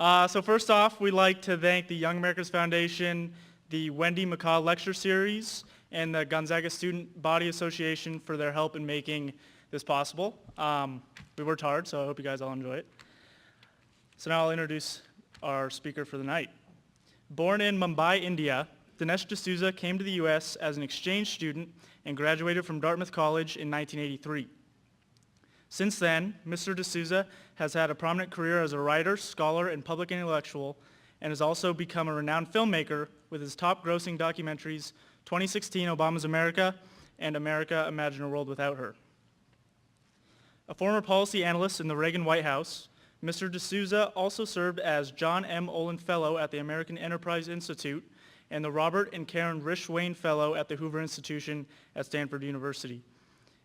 So first off, we'd like to thank the Young Americas Foundation, the Wendy McCaw Lecture Series, and the Gonzaga Student Body Association for their help in making this possible. We worked hard, so I hope you guys all enjoy it. So now I'll introduce our speaker for the night. Born in Mumbai, India, Dinesh D'Souza came to the U.S. as an exchange student and graduated from Dartmouth College in 1983. Since then, Mr. D'Souza has had a prominent career as a writer, scholar, and public intellectual, and has also become a renowned filmmaker with his top-grossing documentaries, 2016 Obama's America and America, Imagine a World Without Her. A former policy analyst in the Reagan White House, Mr. D'Souza also served as John M. Olin Fellow at the American Enterprise Institute and the Robert and Karen Risch-Wayne Fellow at the Hoover Institution at Stanford University.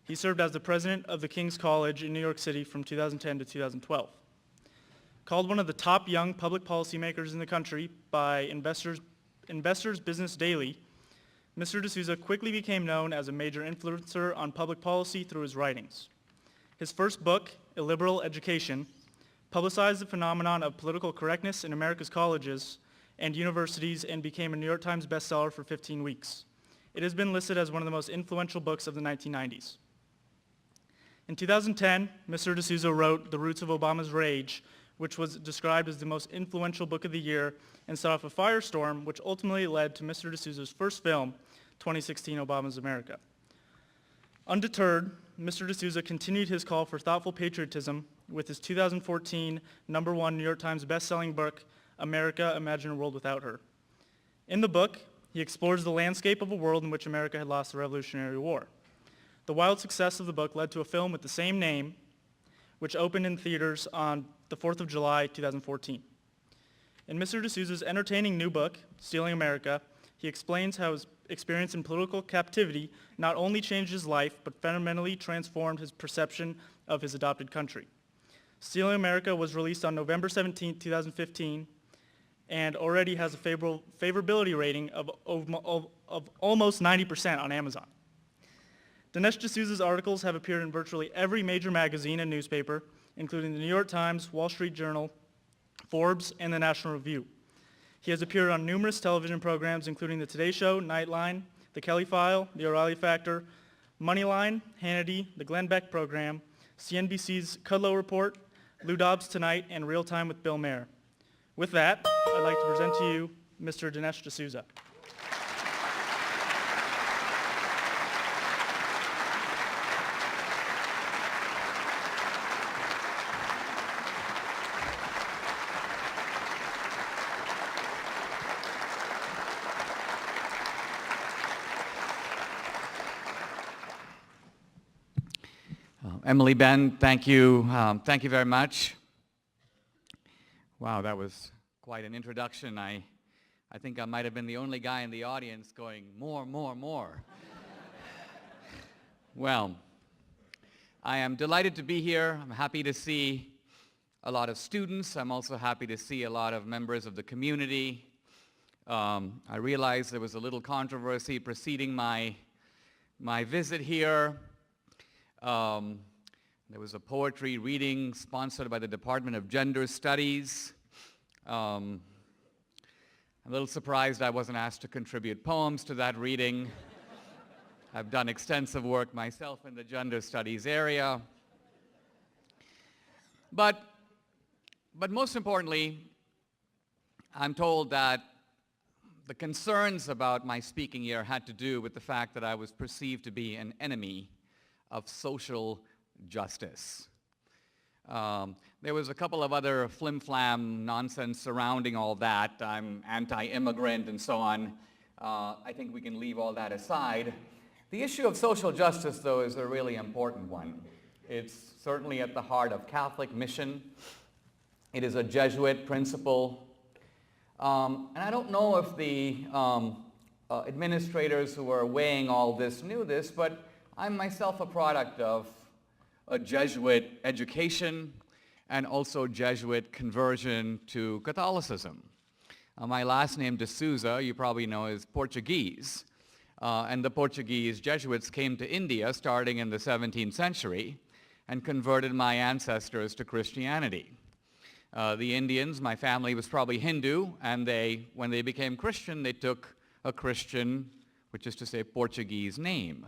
He served as the president of the King's College in New York City from 2010 to 2012. Called one of the top young public policymakers in the country by Investors Business Daily, Mr. D'Souza quickly became known as a major influencer on public policy through his writings. His first book, Illiberal Education, publicized the phenomenon of political correctness in America's colleges and universities and became a New York Times bestseller for 15 weeks. It has been listed as one of the most influential books of the 1990s. In 2010, Mr. D'Souza wrote The Roots of Obama's Rage, which was described as the most influential book of the year and set off a firestorm which ultimately led to Mr. D'Souza's first film, 2016 Obama's America. Undeterred, Mr. D'Souza continued his call for thoughtful patriotism with his 2014 #1 New York Times best-selling book, America, Imagine a World Without Her. In the book, he explores the landscape of a world in which America had lost the Revolutionary War. The wild success of the book led to a film with the same name, which opened in theaters on the 4th of July, 2014. In Mr. D'Souza's entertaining new book, Stealing America, he explains how his experience in political captivity not only changed his life, but fundamentally transformed his perception of his adopted country. Stealing America was released on November 17, 2015, and already has a favorability rating of almost 90% on Amazon. Dinesh D'Souza's articles have appeared in virtually every major magazine and newspaper, including the New York Times, Wall Street Journal, Forbes, and the National Review. He has appeared on numerous television programs, including The Today Show, Nightline, The Kelly File, The O'Reilly Factor, Moneyline, Hannity, The Glenn Beck Program, CNBC's Kudlow Report, Lou Dobbs Tonight, and Real Time with Bill Maher. With that, I'd like to present to you Mr. Dinesh D'Souza. Emily, Ben, thank you. Thank you very much. Wow, that was quite an introduction. I think I might have been the only guy in the audience going, more, more, more. Well, I am delighted to be here. I'm happy to see a lot of students. I'm also happy to see a lot of members of the community. I realized there was a little controversy preceding my visit here. There was a poetry reading sponsored by the Department of Gender Studies. I'm a little surprised I wasn't asked to contribute poems to that reading. I've done extensive work myself in the gender studies area. But most importantly, I'm told that the concerns about my speaking here had to do with the fact that I was perceived to be an enemy of social justice. There was a couple of other flim-flam nonsense surrounding all that. I'm anti-immigrant and so on. I think we can leave all that aside. The issue of social justice, though, is a really important one. It's certainly at the heart of Catholic mission. It is a Jesuit principle. And I don't know if the administrators who were weighing all this knew this, but I'm myself a product of a Jesuit education and also Jesuit conversion to Catholicism. My last name, D'Souza, you probably know, is Portuguese. And the Portuguese Jesuits came to India starting in the 17th century and converted my ancestors to Christianity. The Indians, my family was probably Hindu, and when they became Christian, they took a Christian, which is to say Portuguese name.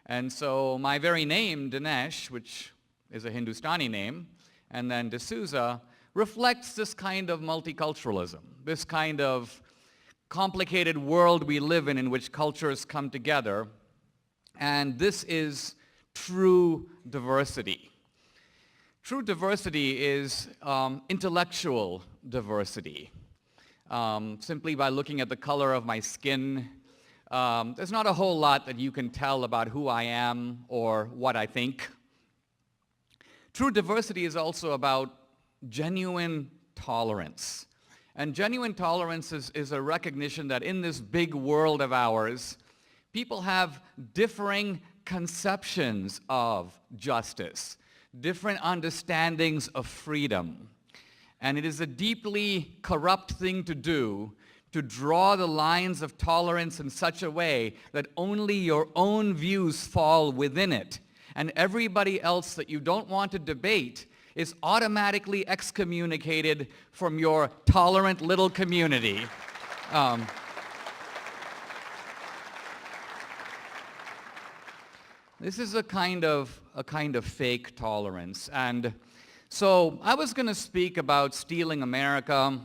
And so my very name, Dinesh, which is a Hindustani name, and then D'Souza, reflects this kind of multiculturalism, this kind of complicated world we live in which cultures come together. And this is true diversity. True diversity is intellectual diversity. Simply by looking at the color of my skin, there's not a whole lot that you can tell about who I am or what I think. True diversity is also about genuine tolerance. And genuine tolerance is a recognition that in this big world of ours, people have differing conceptions of justice, different understandings of freedom. And it is a deeply corrupt thing to do to draw the lines of tolerance in such a way that only your own views fall within it, and everybody else that you don't want to debate is automatically excommunicated from your tolerant little community. This is a kind of fake tolerance. And so I was going to speak about stealing America,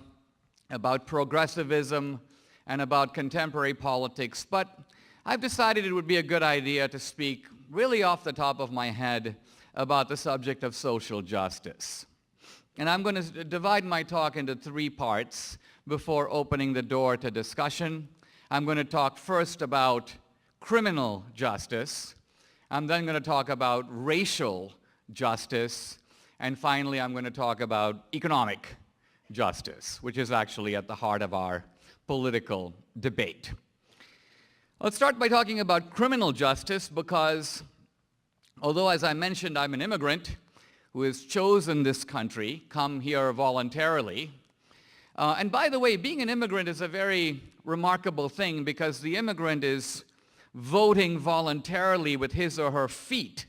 about progressivism, and about contemporary politics, but I've decided it would be a good idea to speak really off the top of my head about the subject of social justice. And I'm going to divide my talk into 3 parts before opening the door to discussion. I'm going to talk first about criminal justice. I'm then going to talk about racial justice. And finally, I'm going to talk about economic justice, which is actually at the heart of our political debate. Let's start by talking about criminal justice because although, as I mentioned, I'm an immigrant who has chosen this country, come here voluntarily. And by the way, being an immigrant is a very remarkable thing because the immigrant is voting voluntarily with his or her feet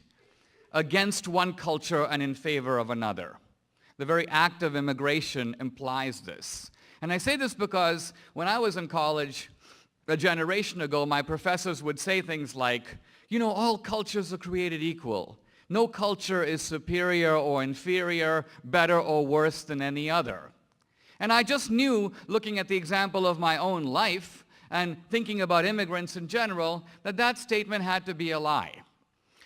against one culture and in favor of another. The very act of immigration implies this. And I say this because when I was in college a generation ago, my professors would say things like, you know, all cultures are created equal. No culture is superior or inferior, better or worse than any other. And I just knew, looking at the example of my own life and thinking about immigrants in general, that that statement had to be a lie.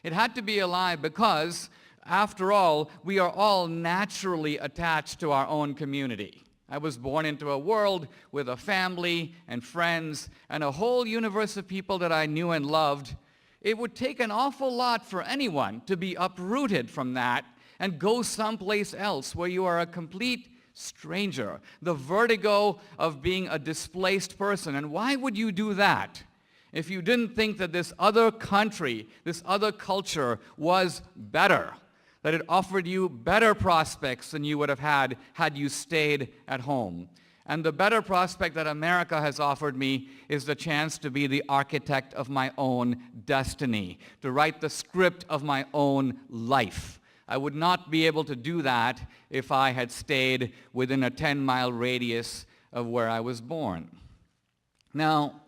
It had to be a lie because, after all, we are all naturally attached to our own community. I was born into a world with a family and friends and a whole universe of people that I knew and loved. It would take an awful lot for anyone to be uprooted from that and go someplace else where you are a complete stranger. The vertigo of being a displaced person. And why would you do that if you didn't think that this other country, this other culture was better? That it offered you better prospects than you would have had you stayed at home. And the better prospect that America has offered me is the chance to be the architect of my own destiny, to write the script of my own life. I would not be able to do that if I had stayed within a 10-mile radius of where I was born. Now,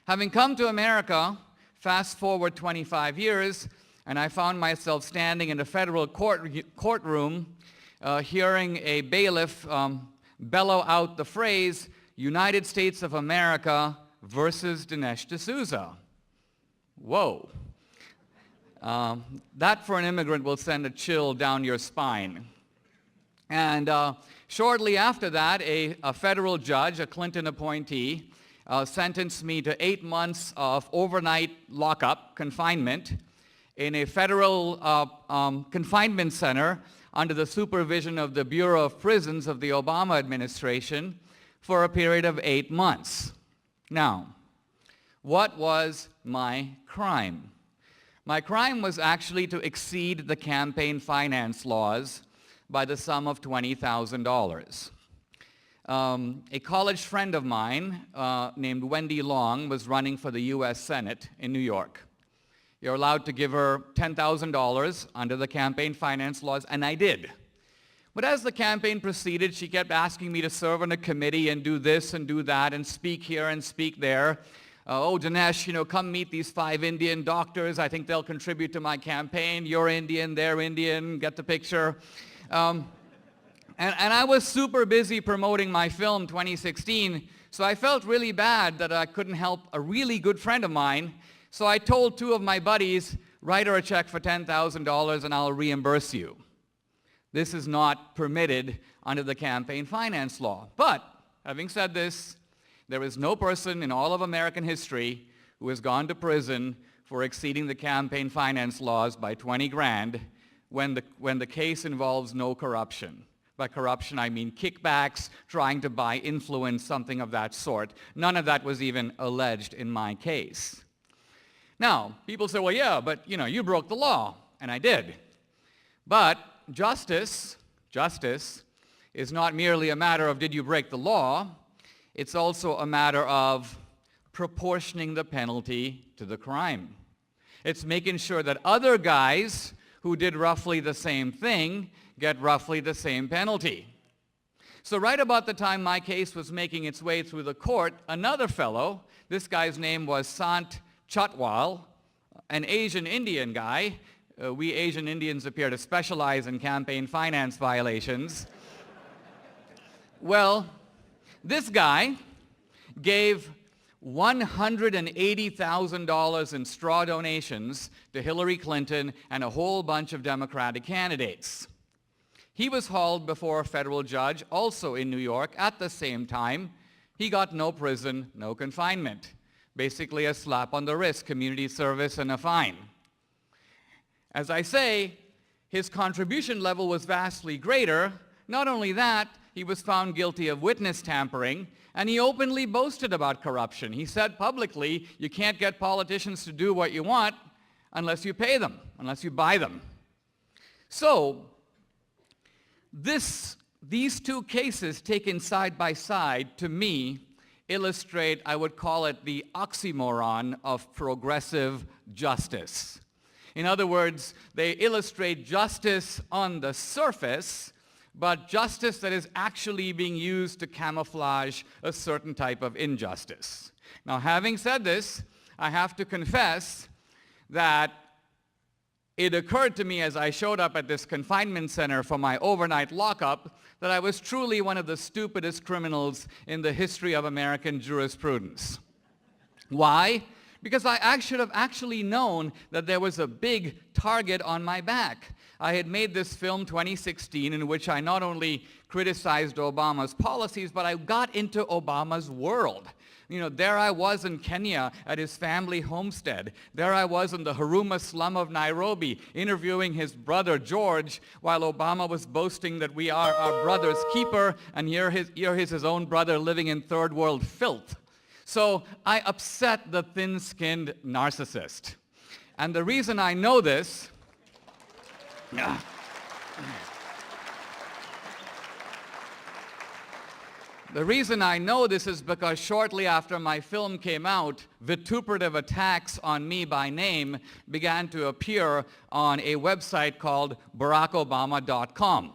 having come to America, fast forward 25 years, and I found myself standing in a federal courtroom hearing a bailiff bellow out the phrase, United States of America versus Dinesh D'Souza. Whoa. That for an immigrant will send a chill down your spine. And shortly after that, a federal judge, a Clinton appointee, sentenced me to 8 months of overnight lockup, confinement, in a federal confinement center under the supervision of the Bureau of Prisons of the Obama administration for a period of 8 months. Now, what was my crime? My crime was actually to exceed the campaign finance laws by the sum of $20,000. A college friend of mine named Wendy Long was running for the U.S. Senate in New York. You're allowed to give her $10,000 under the campaign finance laws, and I did. But as the campaign proceeded, she kept asking me to serve on a committee and do this and do that and speak here and speak there. Oh, Dinesh, come meet these 5 Indian doctors. I think they'll contribute to my campaign. You're Indian, they're Indian, get the picture. And I was super busy promoting my film 2016, so I felt really bad that I couldn't help a really good friend of mine. So I told 2 of my buddies, write her a check for $10,000 and I'll reimburse you. This is not permitted under the campaign finance law. But, having said this, there is no person in all of American history who has gone to prison for exceeding the campaign finance laws by 20 grand when the case involves no corruption. By corruption, I mean kickbacks, trying to buy influence, something of that sort. None of that was even alleged in my case. Now, people say, well, yeah, but you broke the law, and I did. But justice is not merely a matter of did you break the law, it's also a matter of proportioning the penalty to the crime. It's making sure that other guys who did roughly the same thing get roughly the same penalty. So right about the time my case was making its way through the court, another fellow, this guy's name was Sant Chatwal, an Asian Indian guy. We Asian Indians appear to specialize in campaign finance violations. Well, this guy gave $180,000 in straw donations to Hillary Clinton and a whole bunch of Democratic candidates. He was hauled before a federal judge, also in New York, at the same time. He got no prison, no confinement. Basically a slap on the wrist, community service, and a fine. As I say, his contribution level was vastly greater. Not only that, he was found guilty of witness tampering, and he openly boasted about corruption. He said publicly, you can't get politicians to do what you want unless you pay them, unless you buy them. So, these 2 cases taken side by side, to me, illustrate, I would call it the oxymoron of progressive justice. In other words, they illustrate justice on the surface, but justice that is actually being used to camouflage a certain type of injustice. Now, having said this, I have to confess that it occurred to me as I showed up at this confinement center for my overnight lockup that I was truly one of the stupidest criminals in the history of American jurisprudence. Why? Because I should have actually known that there was a big target on my back. I had made this film 2016 in which I not only criticized Obama's policies, but I got into Obama's world. There I was in Kenya at his family homestead. There I was in the Huruma slum of Nairobi interviewing his brother George while Obama was boasting that we are our brother's keeper, and here is his own brother living in third world filth. So I upset the thin-skinned narcissist. And the reason I know this is because shortly after my film came out, vituperative attacks on me by name began to appear on a website called barackobama.com.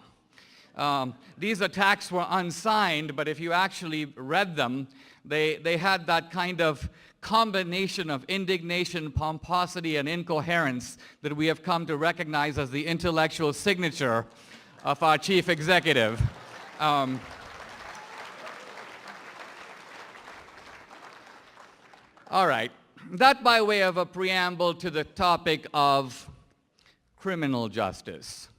These attacks were unsigned, but if you actually read them, they had that kind of combination of indignation, pomposity, and incoherence that we have come to recognize as the intellectual signature of our chief executive. All right, that by way of a preamble to the topic of criminal justice.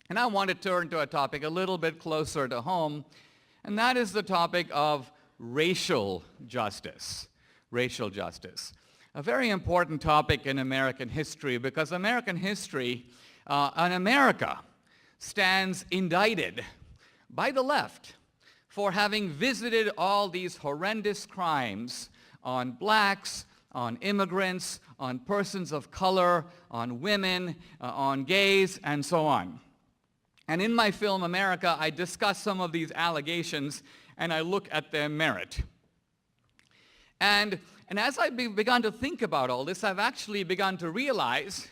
And I want to turn to a topic a little bit closer to home, and that is the topic of racial justice. Racial justice. A very important topic in American history because American history and America stands indicted by the left for having visited all these horrendous crimes on blacks, on immigrants, on persons of color, on women, on gays, and so on. And in my film, America, I discuss some of these allegations and I look at their merit. And as I've begun to think about all this, I've actually begun to realize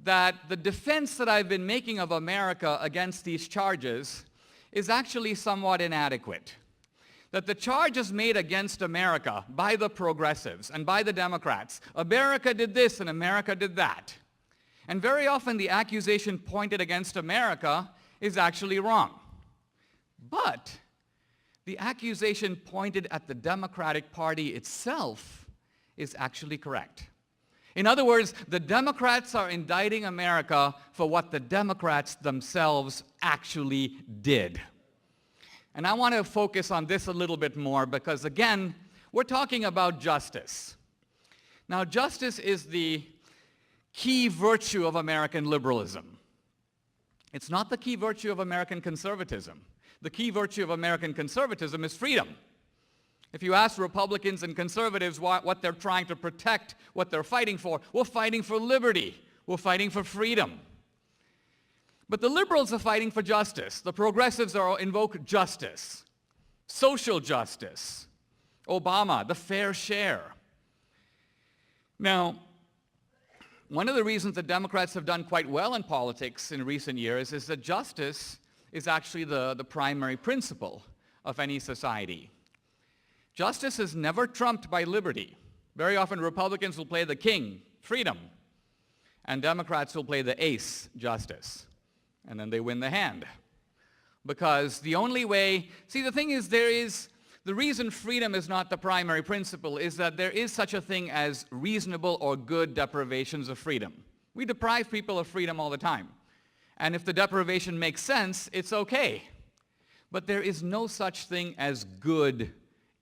that the defense that I've been making of America against these charges is actually somewhat inadequate. That the charges made against America by the progressives and by the Democrats, America did this and America did that. And very often the accusation pointed against America is actually wrong. But the accusation pointed at the Democratic Party itself is actually correct. In other words, the Democrats are indicting America for what the Democrats themselves actually did. And I want to focus on this a little bit more because, again, we're talking about justice. Now, justice is the key virtue of American liberalism. It's not the key virtue of American conservatism. The key virtue of American conservatism is freedom. If you ask Republicans and conservatives what they're trying to protect, what they're fighting for, we're fighting for liberty. We're fighting for freedom. But the liberals are fighting for justice. The progressives invoke justice, social justice, Obama, the fair share. Now, one of the reasons that Democrats have done quite well in politics in recent years is that justice is actually the primary principle of any society. Justice is never trumped by liberty. Very often Republicans will play the king, freedom, and Democrats will play the ace, justice. And then they win the hand. Because the only way, see the thing is the reason freedom is not the primary principle is that there is such a thing as reasonable or good deprivations of freedom. We deprive people of freedom all the time. And if the deprivation makes sense, it's okay. But there is no such thing as good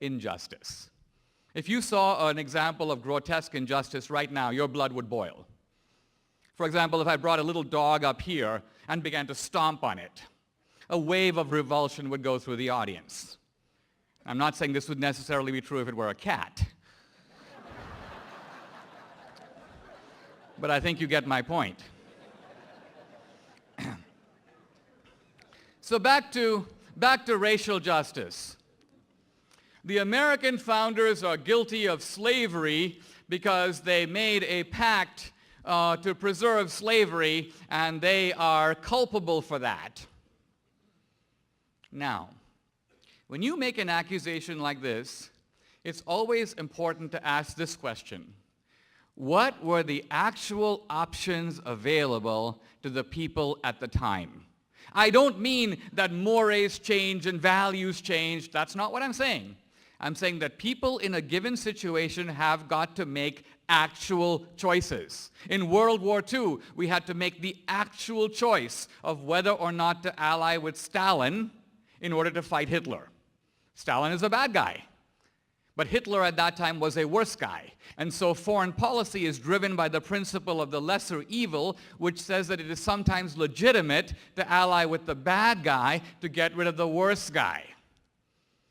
injustice. If you saw an example of grotesque injustice right now, your blood would boil. For example, if I brought a little dog up here and began to stomp on it, a wave of revulsion would go through the audience. I'm not saying this would necessarily be true if it were a cat. But I think you get my point. So back to racial justice. The American founders are guilty of slavery because they made a pact to preserve slavery, and they are culpable for that. Now, when you make an accusation like this, it's always important to ask this question. What were the actual options available to the people at the time? I don't mean that mores change and values change. That's not what I'm saying. I'm saying that people in a given situation have got to make actual choices. In World War II, we had to make the actual choice of whether or not to ally with Stalin in order to fight Hitler. Stalin is a bad guy, but Hitler at that time was a worse guy. And so foreign policy is driven by the principle of the lesser evil, which says that it is sometimes legitimate to ally with the bad guy to get rid of the worse guy.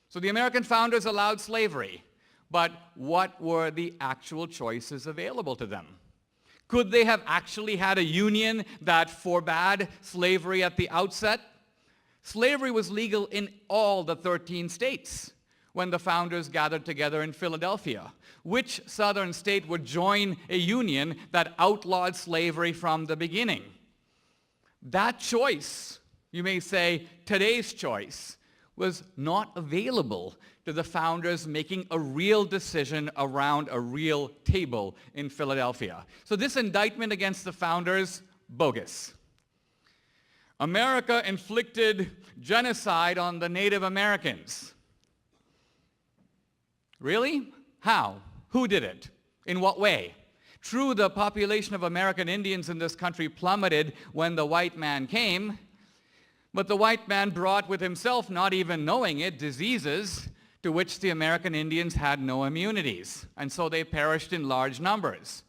So the American founders allowed slavery, but what were the actual choices available to them? Could they have actually had a union that forbade slavery at the outset? Slavery was legal in all the 13 states when the founders gathered together in Philadelphia. Which southern state would join a union that outlawed slavery from the beginning? That choice, you may say today's choice, was not available to the founders making a real decision around a real table in Philadelphia. So this indictment against the founders, bogus. America inflicted genocide on the Native Americans. Really? How? Who did it? In what way? True, the population of American Indians in this country plummeted when the white man came, but the white man brought with himself, not even knowing it, diseases to which the American Indians had no immunities, and so they perished in large numbers.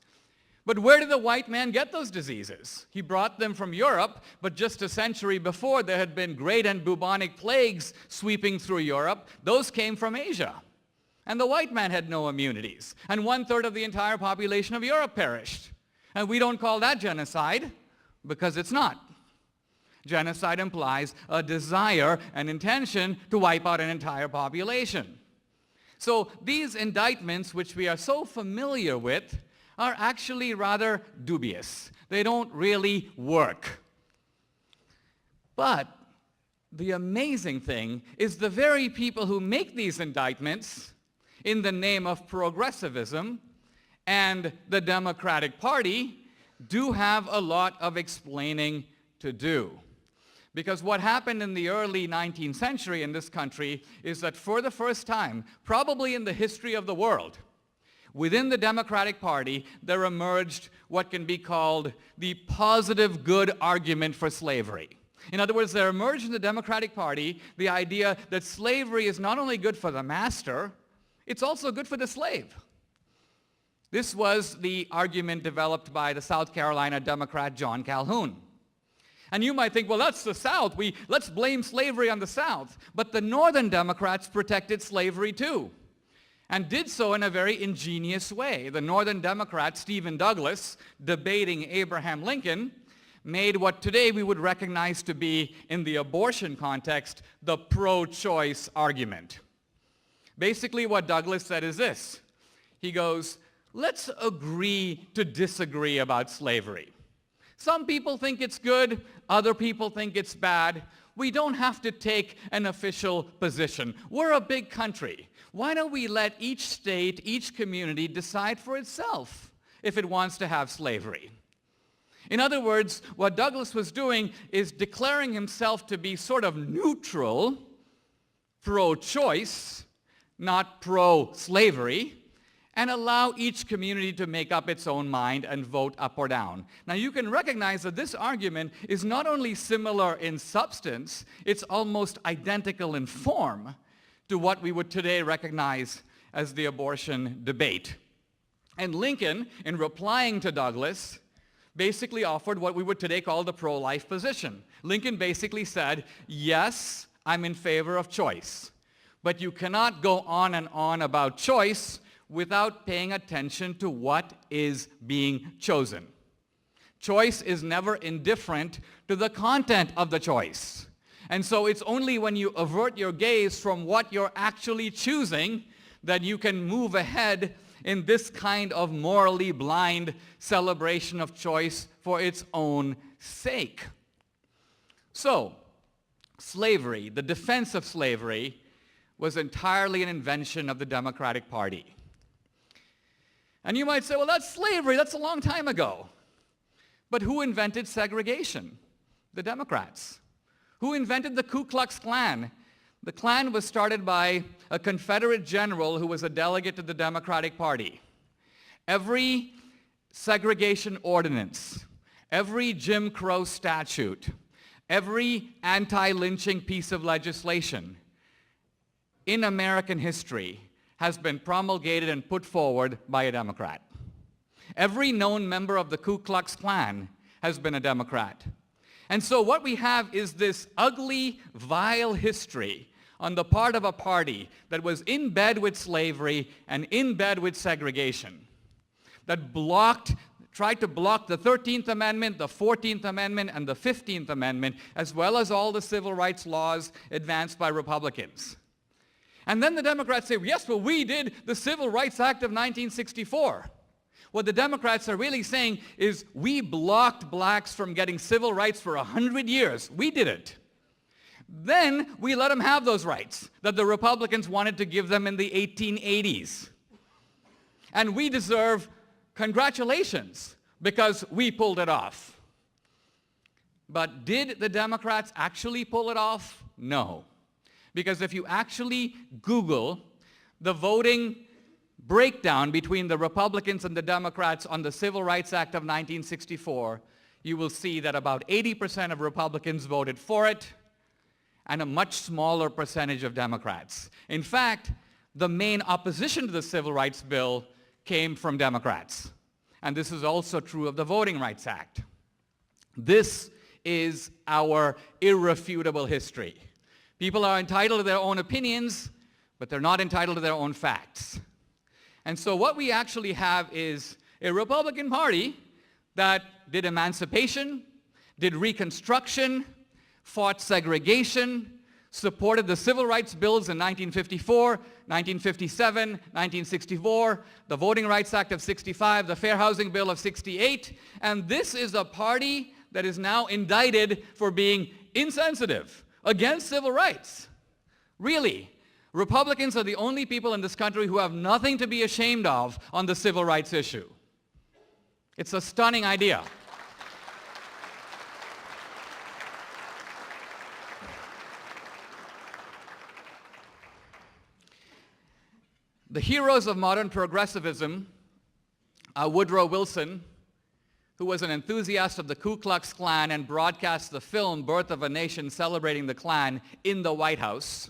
But where did the white man get those diseases? He brought them from Europe, but just a century before there had been great and bubonic plagues sweeping through Europe. Those came from Asia. And the white man had no immunities. And 1/3 of the entire population of Europe perished. And we don't call that genocide because it's not. Genocide implies a desire, an intention to wipe out an entire population. So these indictments, which we are so familiar with, are actually rather dubious. They don't really work. But the amazing thing is the very people who make these indictments in the name of progressivism and the Democratic Party do have a lot of explaining to do. Because what happened in the early 19th century in this country is that for the first time, probably in the history of the world, within the Democratic Party, there emerged what can be called the positive good argument for slavery. In other words, there emerged in the Democratic Party the idea that slavery is not only good for the master, it's also good for the slave. This was the argument developed by the South Carolina Democrat John Calhoun. And you might think, well, that's the South. Let's blame slavery on the South. But the Northern Democrats protected slavery too, and did so in a very ingenious way. The Northern Democrat, Stephen Douglas, debating Abraham Lincoln, made what today we would recognize to be, in the abortion context, the pro-choice argument. Basically, what Douglas said is this. He goes, let's agree to disagree about slavery. Some people think it's good, other people think it's bad. We don't have to take an official position. We're a big country. Why don't we let each state, each community decide for itself if it wants to have slavery? In other words, what Douglas was doing is declaring himself to be sort of neutral, pro-choice, not pro-slavery, and allow each community to make up its own mind and vote up or down. Now you can recognize that this argument is not only similar in substance, it's almost identical in form to what we would today recognize as the abortion debate. And Lincoln, in replying to Douglas, basically offered what we would today call the pro-life position. Lincoln basically said, yes, I'm in favor of choice, but you cannot go on and on about choice without paying attention to what is being chosen. Choice is never indifferent to the content of the choice. And so it's only when you avert your gaze from what you're actually choosing that you can move ahead in this kind of morally blind celebration of choice for its own sake. So, slavery, the defense of slavery, was entirely an invention of the Democratic Party. And you might say, well, that's slavery, that's a long time ago. But who invented segregation? The Democrats. Who invented the Ku Klux Klan? The Klan was started by a Confederate general who was a delegate to the Democratic Party. Every segregation ordinance, every Jim Crow statute, every anti-lynching piece of legislation in American history has been promulgated and put forward by a Democrat. Every known member of the Ku Klux Klan has been a Democrat. And so what we have is this ugly, vile history on the part of a party that was in bed with slavery and in bed with segregation, that tried to block the 13th Amendment, the 14th Amendment, and the 15th Amendment, as well as all the civil rights laws advanced by Republicans. And then the Democrats say, yes, well, we did the Civil Rights Act of 1964. What the Democrats are really saying is, we blocked blacks from getting civil rights for 100 years. We did it. Then we let them have those rights that the Republicans wanted to give them in the 1880s. And we deserve congratulations because we pulled it off. But did the Democrats actually pull it off? No. Because if you actually Google the voting breakdown between the Republicans and the Democrats on the Civil Rights Act of 1964, you will see that about 80% of Republicans voted for it and a much smaller percentage of Democrats. In fact, the main opposition to the Civil Rights Bill came from Democrats. And this is also true of the Voting Rights Act. This is our irrefutable history. People are entitled to their own opinions, but they're not entitled to their own facts. And so what we actually have is a Republican Party that did emancipation, did Reconstruction, fought segregation, supported the civil rights bills in 1954, 1957, 1964, the Voting Rights Act of 65, the Fair Housing Bill of 68, and this is a party that is now indicted for being insensitive against civil rights. Really, Republicans are the only people in this country who have nothing to be ashamed of on the civil rights issue. It's a stunning idea. The heroes of modern progressivism are Woodrow Wilson, who was an enthusiast of the Ku Klux Klan and broadcast the film Birth of a Nation celebrating the Klan in the White House.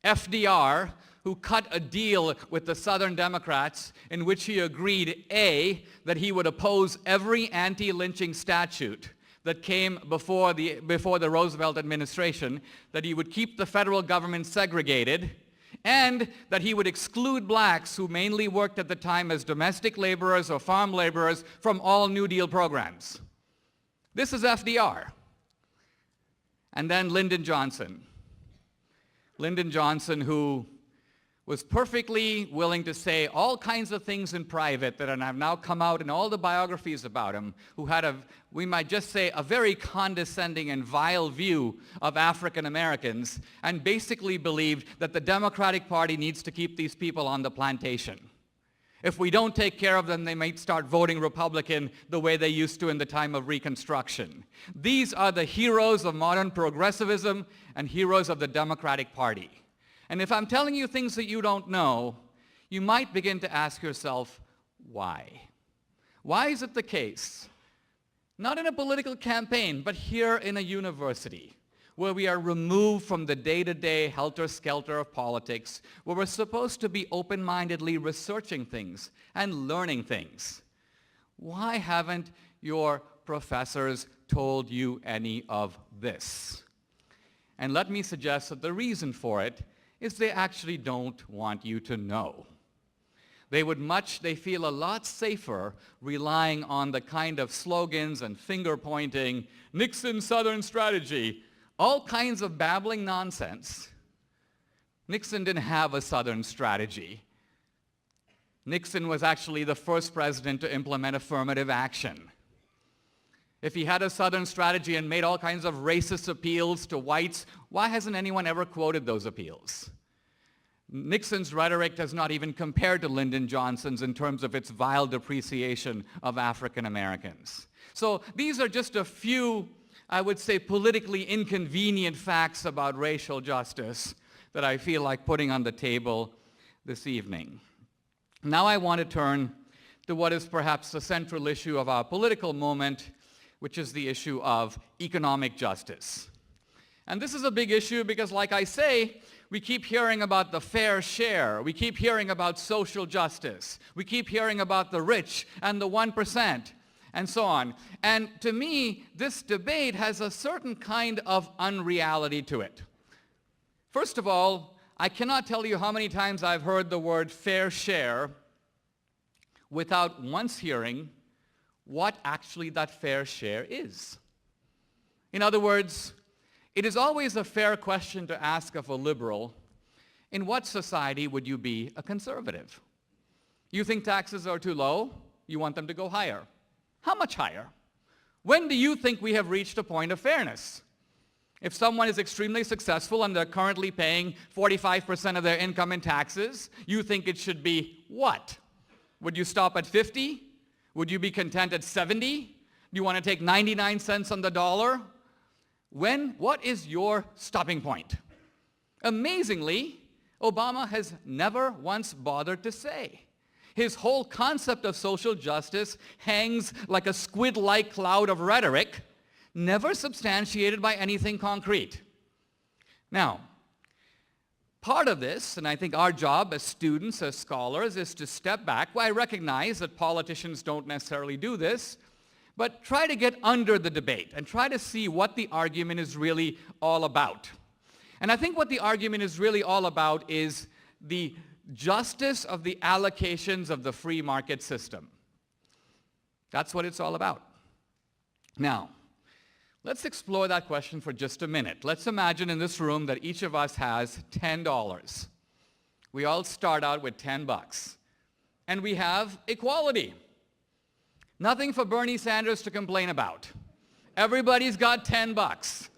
FDR, who cut a deal with the Southern Democrats in which he agreed, A, that he would oppose every anti-lynching statute that came before the Roosevelt administration, that he would keep the federal government segregated, and that he would exclude blacks who mainly worked at the time as domestic laborers or farm laborers from all New Deal programs. This is FDR. And then Lyndon Johnson. Lyndon Johnson, who was perfectly willing to say all kinds of things in private that have now come out in all the biographies about him, who had we might just say, a very condescending and vile view of African Americans, and basically believed that the Democratic Party needs to keep these people on the plantation. If we don't take care of them, they might start voting Republican the way they used to in the time of Reconstruction. These are the heroes of modern progressivism and heroes of the Democratic Party. And if I'm telling you things that you don't know, you might begin to ask yourself, why? Why is it the case, not in a political campaign, but here in a university, where we are removed from the day-to-day helter-skelter of politics, where we're supposed to be open-mindedly researching things and learning things? Why haven't your professors told you any of this? And let me suggest that the reason for it is they actually don't want you to know. They feel a lot safer relying on the kind of slogans and finger-pointing, Nixon Southern strategy, all kinds of babbling nonsense. Nixon didn't have a Southern strategy. Nixon was actually the first president to implement affirmative action. If he had a Southern strategy and made all kinds of racist appeals to whites, why hasn't anyone ever quoted those appeals? Nixon's rhetoric does not even compare to Lyndon Johnson's in terms of its vile depreciation of African Americans. So these are just a few, I would say, politically inconvenient facts about racial justice that I feel like putting on the table this evening. Now I want to turn to what is perhaps the central issue of our political moment, which is the issue of economic justice. And this is a big issue because, like I say, we keep hearing about the fair share. We keep hearing about social justice. We keep hearing about the rich and the 1%, and so on. And to me, this debate has a certain kind of unreality to it. First of all, I cannot tell you how many times I've heard the word fair share without once hearing what actually that fair share is. In other words, it is always a fair question to ask of a liberal, in what society would you be a conservative? You think taxes are too low? You want them to go higher. How much higher? When do you think we have reached a point of fairness? If someone is extremely successful and they're currently paying 45% of their income in taxes, you think it should be what? Would you stop at 50? Would you be content at 70? Do you want to take 99 cents on the dollar? What is your stopping point? Amazingly, Obama has never once bothered to say. His whole concept of social justice hangs like a squid-like cloud of rhetoric, never substantiated by anything concrete. Now, part of this, and I think our job as students, as scholars, is to step back. Well, I recognize that politicians don't necessarily do this, but try to get under the debate and try to see what the argument is really all about. And I think what the argument is really all about is the justice of the allocations of the free market system. That's what it's all about. Now, Let's explore that question for just a minute. Let's imagine in this room that each of us has $10. We all start out with $10. And we have equality. Nothing for Bernie Sanders to complain about. Everybody's got $10.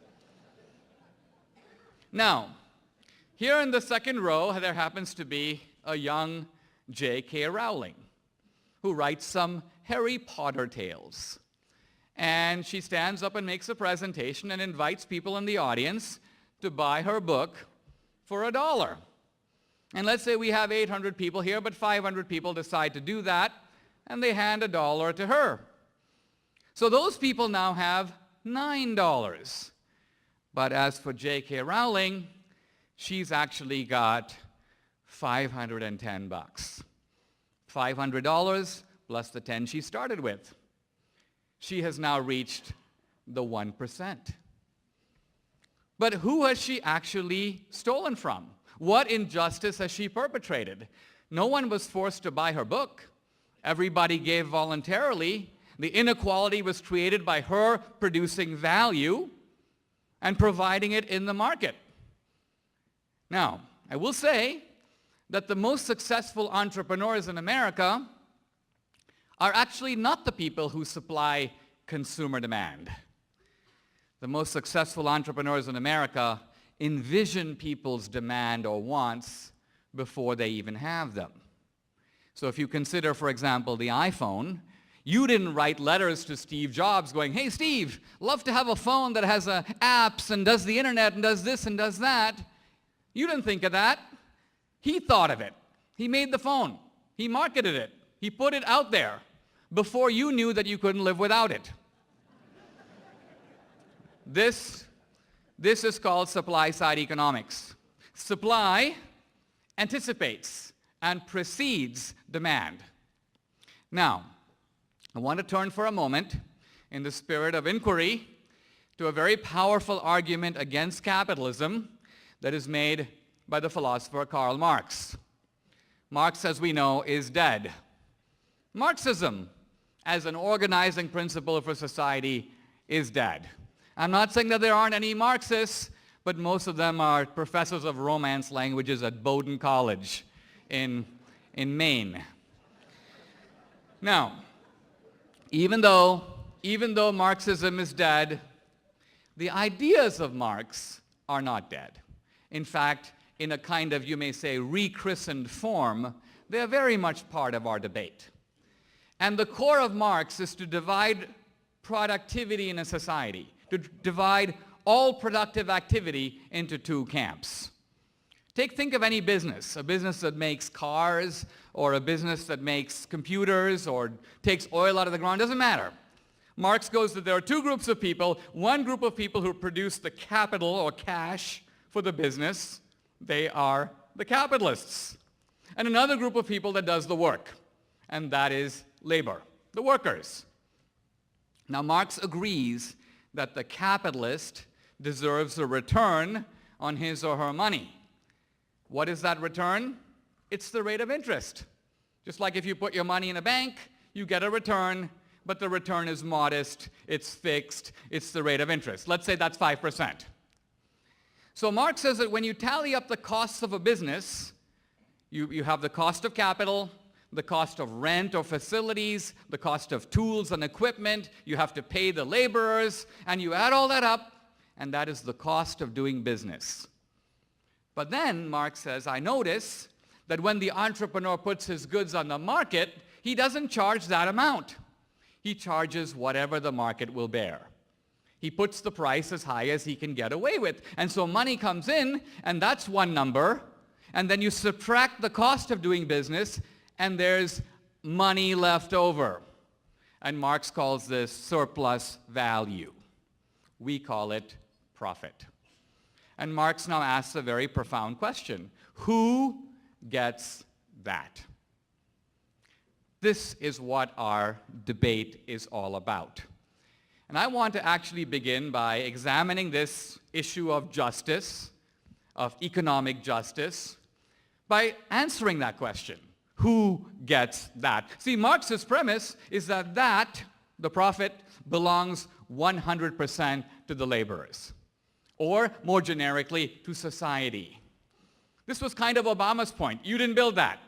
Now, here in the second row, there happens to be a young J.K. Rowling who writes some Harry Potter tales. And she stands up and makes a presentation and invites people in the audience to buy her book for $1. And let's say we have 800 people here, but 500 people decide to do that, and they hand $1 to her. So those people now have $9. But as for J.K. Rowling, she's actually got $510. $500 plus the 10 she started with. She has now reached the 1%. But who has she actually stolen from? What injustice has she perpetrated? No one was forced to buy her book. Everybody gave voluntarily. The inequality was created by her producing value and providing it in the market. Now, I will say that the most successful entrepreneurs in America are actually not the people who supply consumer demand. The most successful entrepreneurs in America envision people's demand or wants before they even have them. So if you consider, for example, the iPhone, you didn't write letters to Steve Jobs going, "Hey, Steve, love to have a phone that has apps and does the internet and does this and does that." You didn't think of that. He thought of it. He made the phone. He marketed it. He put it out there before you knew that you couldn't live without it. This is called supply-side economics. Supply anticipates and precedes demand. Now, I want to turn for a moment, in the spirit of inquiry, to a very powerful argument against capitalism that is made by the philosopher Karl Marx. Marx, as we know, is dead. Marxism, as an organizing principle for society, is dead. I'm not saying that there aren't any Marxists, but most of them are professors of Romance languages at Bowdoin College in Maine. Now, even though Marxism is dead, the ideas of Marx are not dead. In fact, in a kind of, you may say, rechristened form, they are very much part of our debate. And the core of Marx is to divide productivity in a society, to divide all productive activity into two camps. Think of any business, a business that makes cars, or a business that makes computers, or takes oil out of the ground, doesn't matter. Marx goes that there are two groups of people. One group of people who produce the capital or cash for the business, they are the capitalists. And another group of people that does the work, and that is labor, the workers. Now, Marx agrees that the capitalist deserves a return on his or her money. What is that return? It's the rate of interest. Just like if you put your money in a bank, you get a return, but the return is modest, it's fixed, it's the rate of interest. Let's say that's 5%. So Marx says that when you tally up the costs of a business, you have the cost of capital, the cost of rent or facilities, the cost of tools and equipment, you have to pay the laborers, and you add all that up, and that is the cost of doing business. But then, Marx says, I notice that when the entrepreneur puts his goods on the market, he doesn't charge that amount. He charges whatever the market will bear. He puts the price as high as he can get away with. And so money comes in, and that's one number, and then you subtract the cost of doing business, and there's money left over. And Marx calls this surplus value. We call it profit. And Marx now asks a very profound question. Who gets that? This is what our debate is all about. And I want to actually begin by examining this issue of justice, of economic justice, by answering that question. Who gets that? See, Marx's premise is that the profit, belongs 100% to the laborers, or more generically, to society. This was kind of Obama's point. You didn't build that.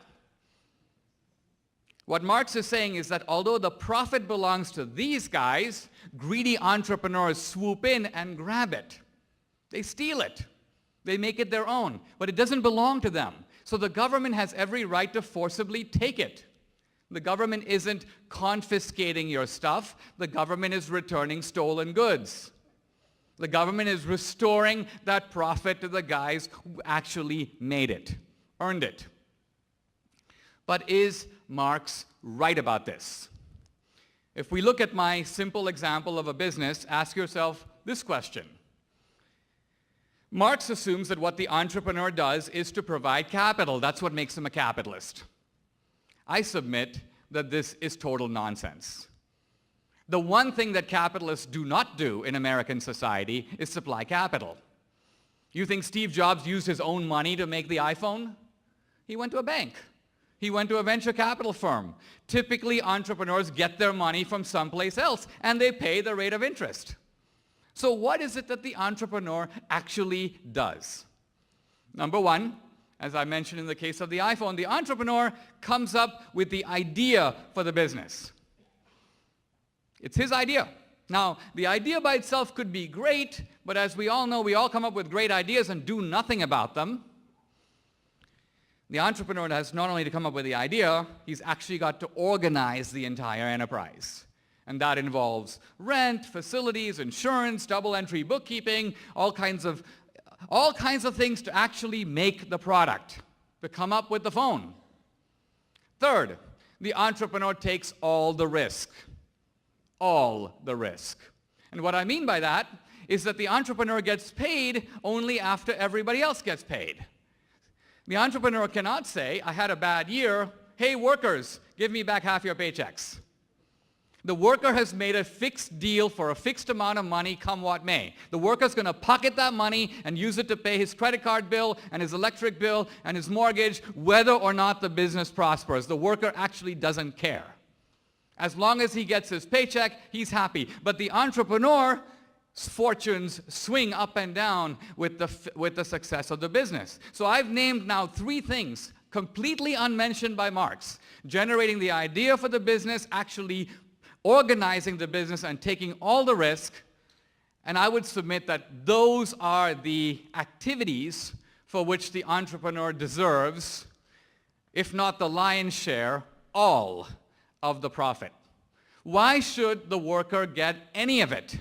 What Marx is saying is that although the profit belongs to these guys, greedy entrepreneurs swoop in and grab it. They steal it. They make it their own, but it doesn't belong to them. So the government has every right to forcibly take it. The government isn't confiscating your stuff. The government is returning stolen goods. The government is restoring that profit to the guys who actually made it, earned it. But is Marx right about this? If we look at my simple example of a business, ask yourself this question. Marx assumes that what the entrepreneur does is to provide capital. That's what makes him a capitalist. I submit that this is total nonsense. The one thing that capitalists do not do in American society is supply capital. You think Steve Jobs used his own money to make the iPhone? He went to a bank. He went to a venture capital firm. Typically, entrepreneurs get their money from someplace else, and they pay the rate of interest. So what is it that the entrepreneur actually does? Number one, as I mentioned in the case of the iPhone, the entrepreneur comes up with the idea for the business. It's his idea. Now, the idea by itself could be great, but as we all know, we all come up with great ideas and do nothing about them. The entrepreneur has not only to come up with the idea, he's actually got to organize the entire enterprise. And that involves rent, facilities, insurance, double-entry bookkeeping, all kinds of things to actually make the product, to come up with the phone. Third, the entrepreneur takes all the risk. All the risk. And what I mean by that is that the entrepreneur gets paid only after everybody else gets paid. The entrepreneur cannot say, I had a bad year, hey workers, give me back half your paychecks. The worker has made a fixed deal for a fixed amount of money, come what may. The worker's going to pocket that money and use it to pay his credit card bill and his electric bill and his mortgage, whether or not the business prospers. The worker actually doesn't care. As long as he gets his paycheck, he's happy. But the entrepreneur's fortunes swing up and down with the success of the business. So I've named now 3 things, completely unmentioned by Marx. Generating the idea for the business, actually organizing the business and taking all the risk. And I would submit that those are the activities for which the entrepreneur deserves, if not the lion's share, all of the profit. Why should the worker get any of it?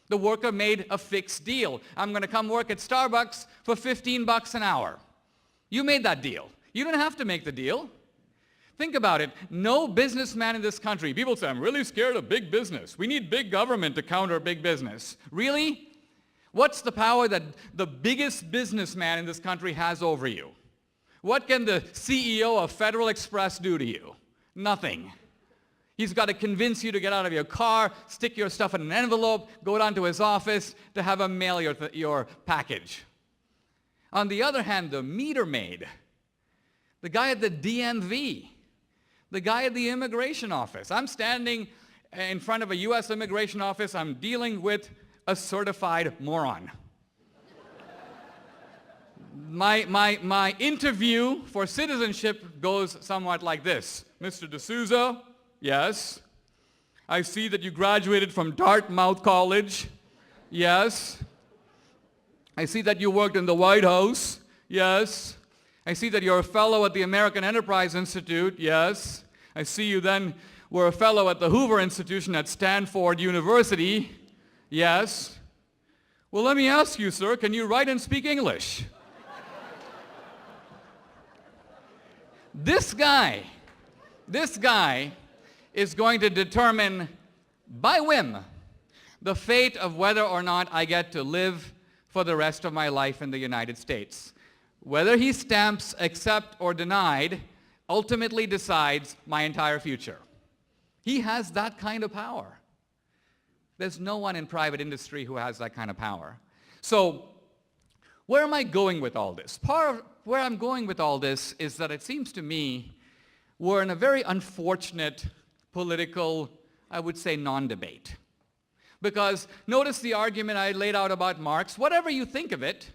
The worker made a fixed deal. I'm going to come work at Starbucks for $15 an hour. You made that deal. You don't have to make the deal. Think about it. No businessman in this country, people say, I'm really scared of big business. We need big government to counter big business. Really? What's the power that the biggest businessman in this country has over you? What can the CEO of Federal Express do to you? Nothing. He's got to convince you to get out of your car, stick your stuff in an envelope, go down to his office to have him mail your package. On the other hand, the meter maid, the guy at the DMV, the guy at the immigration office. I'm standing in front of a U.S. immigration office. I'm dealing with a certified moron. My interview for citizenship goes somewhat like this. Mr. D'Souza, yes. I see that you graduated from Dartmouth College. Yes. I see that you worked in the White House. Yes. I see that you're a fellow at the American Enterprise Institute. Yes. I see you then were a fellow at the Hoover Institution at Stanford University. Yes. Well, let me ask you, sir, can you write and speak English? This guy is going to determine, by whim, the fate of whether or not I get to live for the rest of my life in the United States. Whether he stamps accept or denied ultimately decides my entire future. He has that kind of power. There's no one in private industry who has that kind of power. So where am I going with all this? Part of where I'm going with all this is that it seems to me we're in a very unfortunate political, I would say, non-debate. Because notice the argument I laid out about Marx. Whatever you think of it,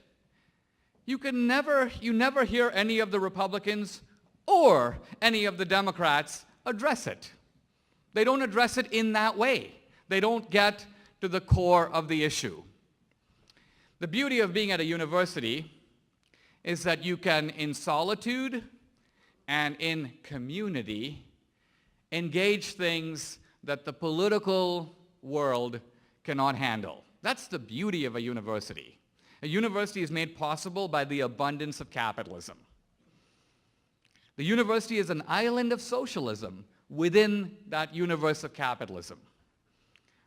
you never hear any of the Republicans or any of the Democrats address it. They don't address it in that way. They don't get to the core of the issue. The beauty of being at a university is that you can, in solitude and in community, engage things that the political world cannot handle. That's the beauty of a university. A university is made possible by the abundance of capitalism. The university is an island of socialism within that universe of capitalism.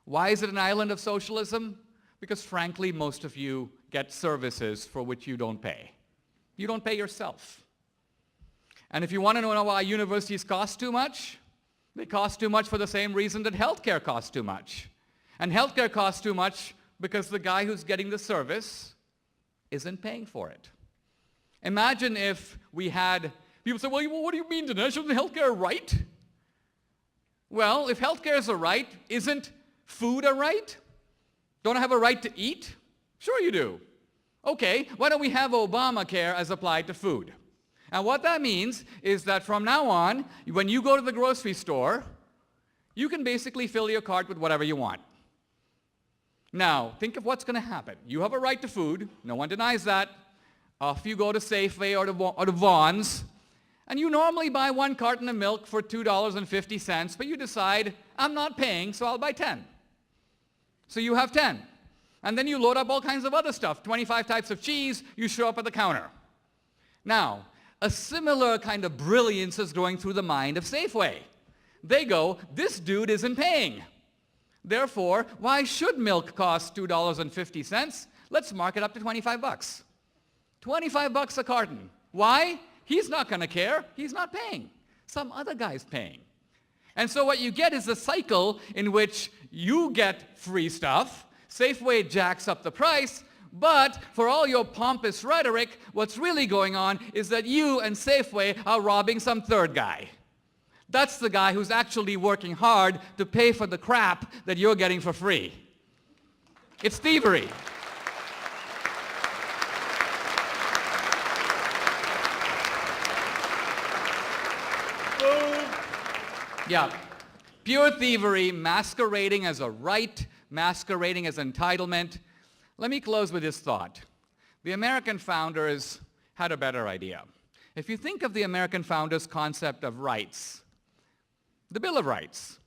Why is it an island of socialism? Because frankly, most of you get services for which you don't pay. You don't pay yourself. And if you want to know why universities cost too much, they cost too much for the same reason that healthcare costs too much. And healthcare costs too much because the guy who's getting the service isn't paying for it. Imagine if we had, people say, well, what do you mean, Dinesh? Isn't healthcare a right? Well, if healthcare is a right, isn't food a right? Don't I have a right to eat? Sure you do. Okay, why don't we have Obamacare as applied to food? And what that means is that from now on, when you go to the grocery store, you can basically fill your cart with whatever you want. Now, think of what's going to happen. You have a right to food. No one denies that. Off you go to Safeway or to Vaughn's, and you normally buy 1 carton of milk for $2.50, but you decide, I'm not paying, so I'll buy 10. So you have 10. And then you load up all kinds of other stuff, 25 types of cheese, you show up at the counter. Now, a similar kind of brilliance is going through the mind of Safeway. They go, this dude isn't paying. Therefore, why should milk cost $2.50? Let's mark it up to 25 bucks. 25 bucks a carton. Why? He's not going to care. He's not paying. Some other guy's paying. And so what you get is a cycle in which you get free stuff, Safeway jacks up the price, but for all your pompous rhetoric, what's really going on is that you and Safeway are robbing some third guy. That's the guy who's actually working hard to pay for the crap that you're getting for free. It's thievery. Yeah, pure thievery masquerading as a right, masquerading as entitlement. Let me close with this thought. The American founders had a better idea. If you think of the American founders' concept of rights, the Bill of Rights,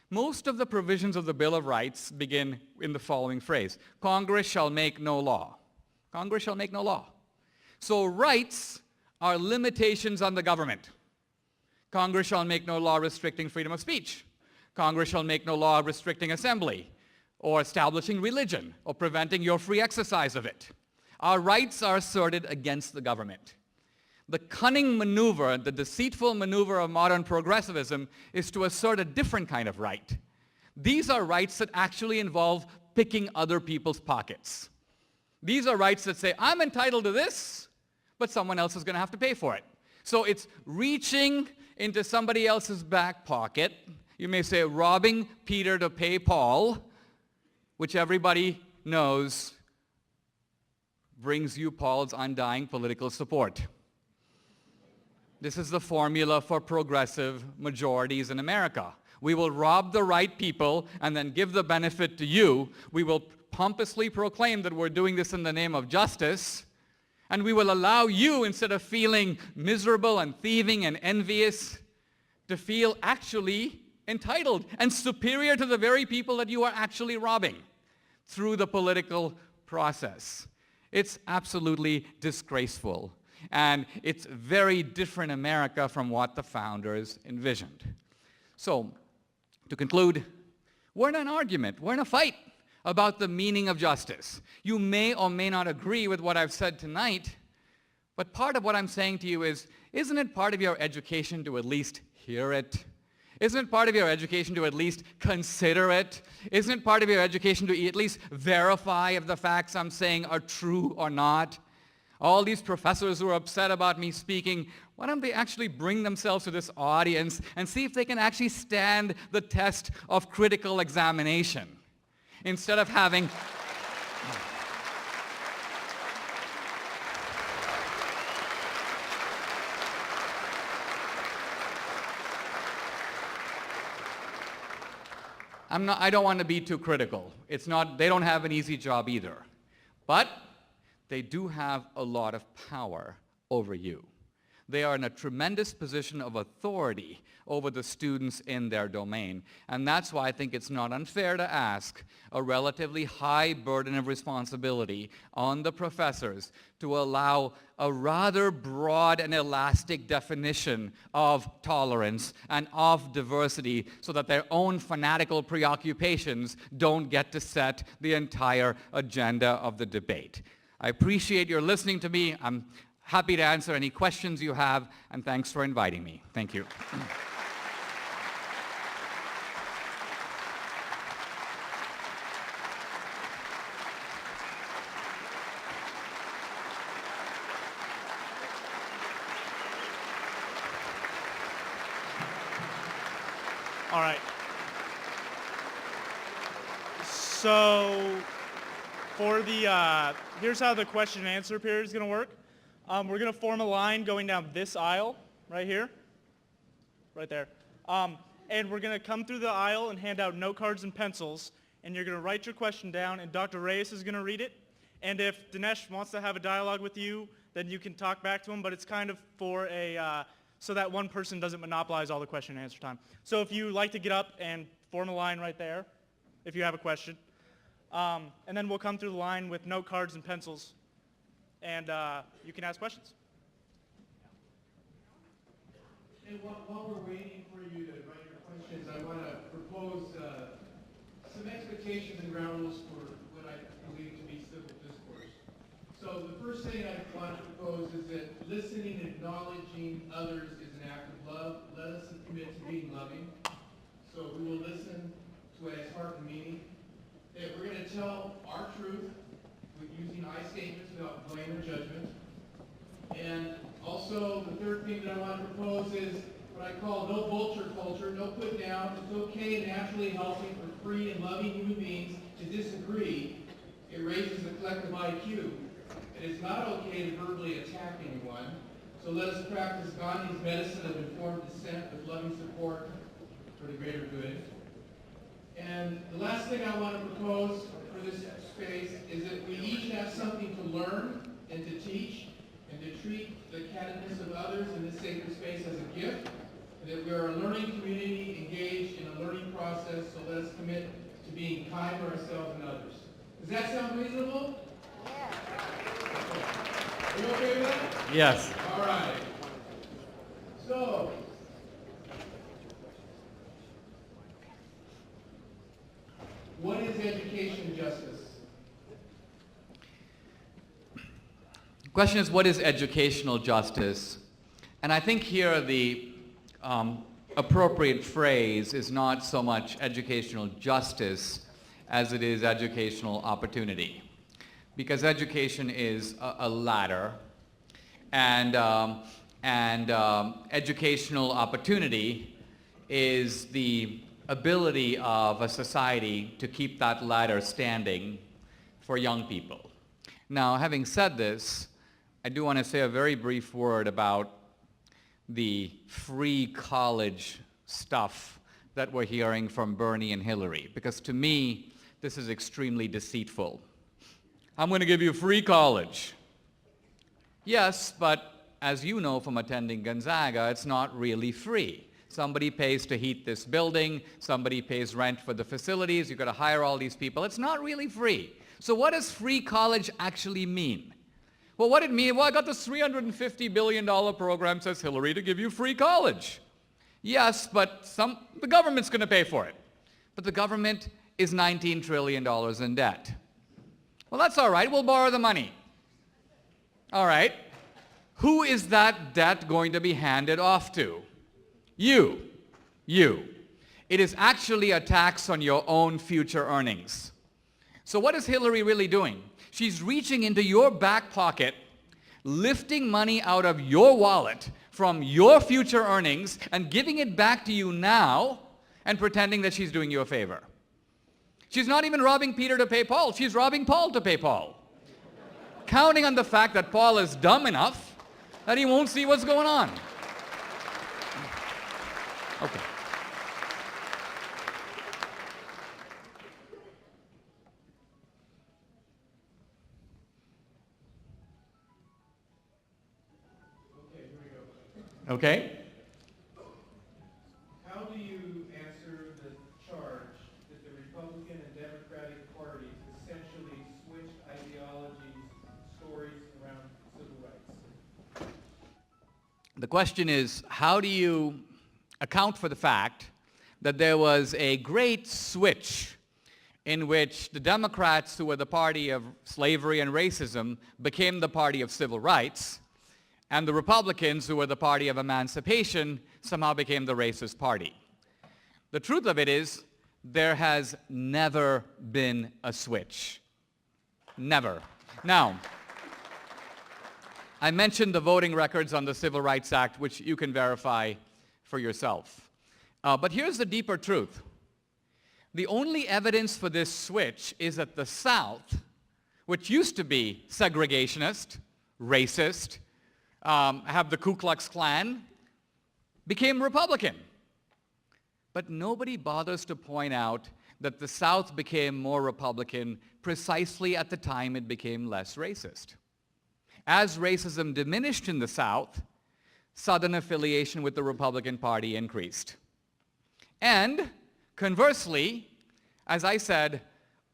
most of the provisions of the Bill of Rights begin in the following phrase: Congress shall make no law. Congress shall make no law. So rights are limitations on the government. Congress shall make no law restricting freedom of speech. Congress shall make no law restricting assembly or establishing religion or preventing your free exercise of it. Our rights are asserted against the government. The cunning maneuver, the deceitful maneuver of modern progressivism is to assert a different kind of right. These are rights that actually involve picking other people's pockets. These are rights that say, I'm entitled to this, but someone else is going to have to pay for it. So it's reaching into somebody else's back pocket. You may say robbing Peter to pay Paul, which everybody knows brings you Paul's undying political support. This is the formula for progressive majorities in America. We will rob the right people and then give the benefit to you. We will pompously proclaim that we're doing this in the name of justice, and we will allow you, instead of feeling miserable and thieving and envious, to feel actually entitled and superior to the very people that you are actually robbing through the political process. It's absolutely disgraceful. And it's very different America from what the founders envisioned. So, to conclude, we're in an argument, we're in a fight about the meaning of justice. You may or may not agree with what I've said tonight, but part of what I'm saying to you is, isn't it part of your education to at least hear it? Isn't it part of your education to at least consider it? Isn't it part of your education to at least verify if the facts I'm saying are true or not? All these professors who are upset about me speaking, why don't they actually bring themselves to this audience and see if they can actually stand the test of critical examination? Instead of having I don't want to be too critical. They don't have an easy job either. But they do have a lot of power over you. They are in a tremendous position of authority over the students in their domain. And that's why I think it's not unfair to ask a relatively high burden of responsibility on the professors to allow a rather broad and elastic definition of tolerance and of diversity so that their own fanatical preoccupations don't get to set the entire agenda of the debate. I appreciate your listening to me. I'm happy to answer any questions you have, and thanks for inviting me. Thank you. All right. So for here's how the question and answer period is going to work. We're going to form a line going down this aisle right here, right there. And we're going to come through the aisle and hand out note cards and pencils, and you're going to write your question down, and Dr. Reyes is going to read it. And if Dinesh wants to have a dialogue with you, then you can talk back to him, but it's kind of for so that one person doesn't monopolize all the question and answer time. So if you like to get up and form a line right there, if you have a question. And then we'll come through the line with note cards and pencils, and you can ask questions. And while we're waiting for you to write your questions, I want to propose some expectations and ground rules for what I believe to be civil discourse. So the first thing I want to propose is that listening and acknowledging others is an act of love. Let us commit to being loving. So we will listen to what has heart and meaning. That we're going to tell our truth with using I statements without blame or judgment. And also, the third thing that I want to propose is what I call no vulture culture, no put down. It's okay and naturally healthy for free and loving human beings to disagree. It raises the collective IQ. And it's not okay to verbally attack anyone. So let us practice Gandhi's medicine of informed dissent with loving support for the greater good. And the last thing I want to propose for this space is that we each have something to learn and to teach and to treat the candidness of others in this sacred space as a gift, and that we are a learning community engaged in a learning process, so let us commit to being kind to ourselves and others. Does that sound reasonable? Yeah. Okay. Are you okay with that? Yes. All right. So, what is education justice? The question is, what is educational justice? And I think here the appropriate phrase is not so much educational justice as it is educational opportunity. Because education is a ladder, and educational opportunity is the ability of a society to keep that ladder standing for young people. Now, having said this, I do want to say a very brief word about the free college stuff that we're hearing from Bernie and Hillary, because to me, this is extremely deceitful. I'm going to give you free college. Yes, but as you know from attending Gonzaga, it's not really free. Somebody pays to heat this building, somebody pays rent for the facilities, you've got to hire all these people. It's not really free. So what does free college actually mean? Well, what it means, well, I got this $350 billion program, says Hillary, to give you free college. Yes, but the government's going to pay for it. But the government is $19 trillion in debt. Well, that's all right, we'll borrow the money. All right, who is that debt going to be handed off to? You. It is actually a tax on your own future earnings. So what is Hillary really doing? She's reaching into your back pocket, lifting money out of your wallet from your future earnings and giving it back to you now and pretending that she's doing you a favor. She's not even robbing Peter to pay Paul. She's robbing Paul to pay Paul. Counting on the fact that Paul is dumb enough that he won't see what's going on. Okay. Okay? How do you answer the charge that the Republican and Democratic parties essentially switched ideologies, stories around civil rights? The question is, how do you account for the fact that there was a great switch in which the Democrats, who were the party of slavery and racism, became the party of civil rights, and the Republicans, who were the party of emancipation, somehow became the racist party? The truth of it is, there has never been a switch. Never. Now, I mentioned the voting records on the Civil Rights Act, which you can verify for yourself. But here's the deeper truth. The only evidence for this switch is that the South, which used to be segregationist, racist, have the Ku Klux Klan, became Republican. But nobody bothers to point out that the South became more Republican precisely at the time it became less racist. As racism diminished in the South, Southern affiliation with the Republican Party increased. And conversely, as I said,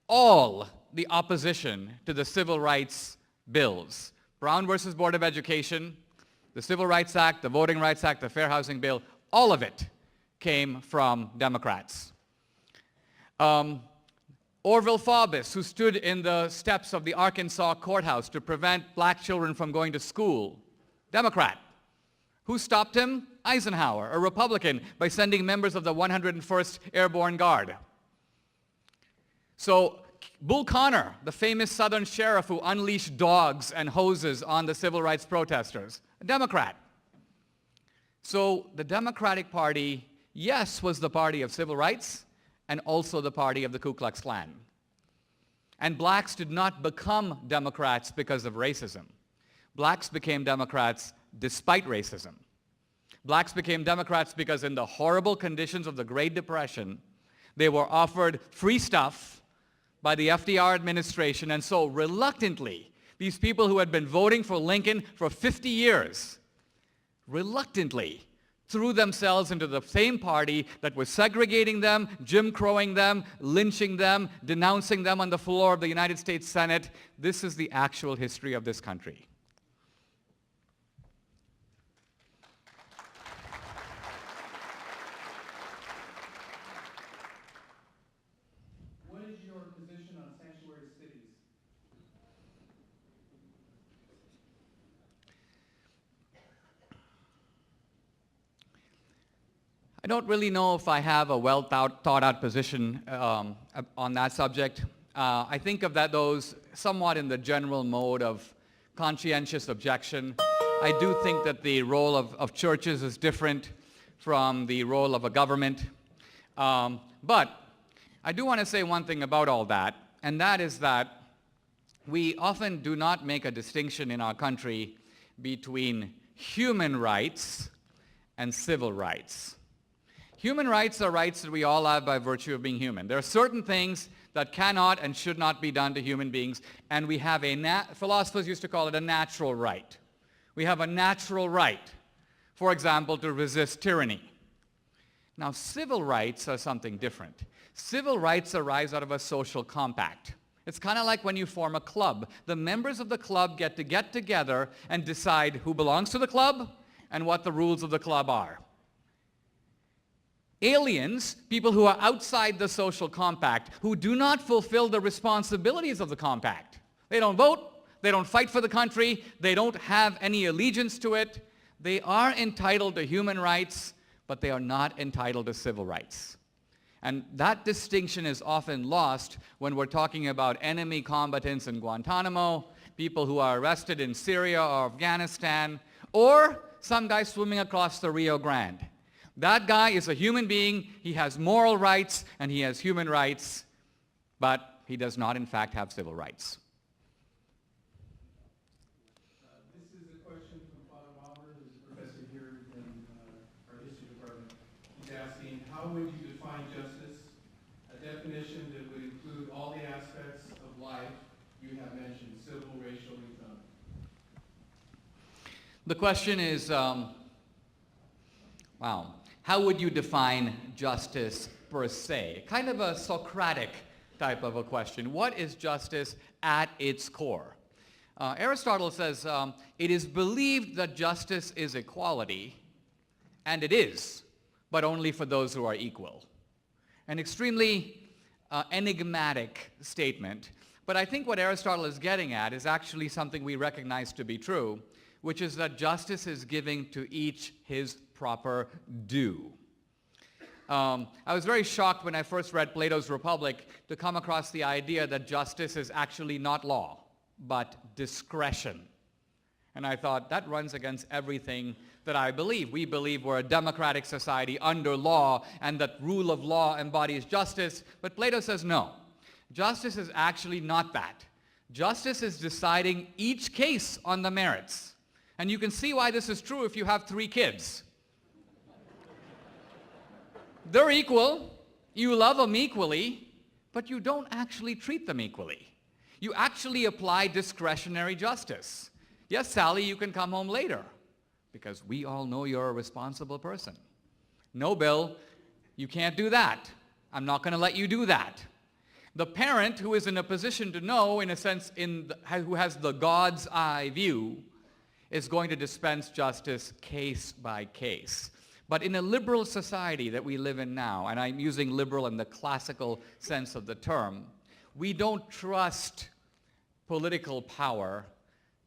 all the opposition to the civil rights bills, Brown versus Board of Education, the Civil Rights Act, the Voting Rights Act, the Fair Housing Bill, all of it came from Democrats. Orville Faubus, who stood in the steps of the Arkansas courthouse to prevent black children from going to school, Democrat. Who stopped him? Eisenhower, a Republican, by sending members of the 101st Airborne Guard. So Bull Connor, the famous Southern sheriff who unleashed dogs and hoses on the civil rights protesters, a Democrat. So the Democratic Party, yes, was the party of civil rights and also the party of the Ku Klux Klan. And blacks did not become Democrats because of racism. Blacks became Democrats despite racism. Blacks became Democrats because in the horrible conditions of the Great Depression, they were offered free stuff by the FDR administration, and so reluctantly, these people who had been voting for Lincoln for 50 years, reluctantly threw themselves into the same party that was segregating them, Jim Crowing them, lynching them, denouncing them on the floor of the United States Senate. This is the actual history of this country. What is your position on sanctuary cities? I don't really know if I have a well thought out position on that subject. I think of those somewhat in the general mode of conscientious objection. I do think that the role of churches is different from the role of a government. But I do want to say one thing about all that, and that is that we often do not make a distinction in our country between human rights and civil rights. Human rights are rights that we all have by virtue of being human. There are certain things that cannot and should not be done to human beings, and we have philosophers used to call it a natural right. We have a natural right, for example, to resist tyranny. Now, civil rights are something different. Civil rights arise out of a social compact. It's kind of like when you form a club. The members of the club get together and decide who belongs to the club and what the rules of the club are. Aliens, people who are outside the social compact, who do not fulfill the responsibilities of the compact. They don't vote, they don't fight for the country, they don't have any allegiance to it. They are entitled to human rights, but they are not entitled to civil rights. And that distinction is often lost when we're talking about enemy combatants in Guantanamo, people who are arrested in Syria or Afghanistan, or some guy swimming across the Rio Grande. That guy is a human being, he has moral rights, and he has human rights. but he does not in fact have civil rights. This is a question from Father Wilder, who's a professor here in our history department. He's asking, how would you define justice? A definition that would include all the aspects of life you have mentioned, civil, racial, economic. The question is, wow, how would you define justice per se? Kind of a Socratic type of a question. What is justice at its core? Aristotle says, it is believed that justice is equality, and it is, but only for those who are equal. An extremely enigmatic statement, but I think what Aristotle is getting at is actually something we recognize to be true, which is that justice is giving to each his proper due. I was very shocked when I first read Plato's Republic to come across the idea that justice is actually not law, but discretion. And I thought, that runs against everything that I believe. We believe we're a democratic society under law, and that rule of law embodies justice. But Plato says no. Justice is actually not that. Justice is deciding each case on the merits. And you can see why this is true if you have 3 kids. They're equal, you love them equally, but you don't actually treat them equally. You actually apply discretionary justice. Yes, Sally, you can come home later, because we all know you're a responsible person. No, Bill, you can't do that. I'm not going to let you do that. The parent who is in a position to know, in a sense, who has the God's eye view, is going to dispense justice case by case. But in a liberal society that we live in now, and I'm using liberal in the classical sense of the term, we don't trust political power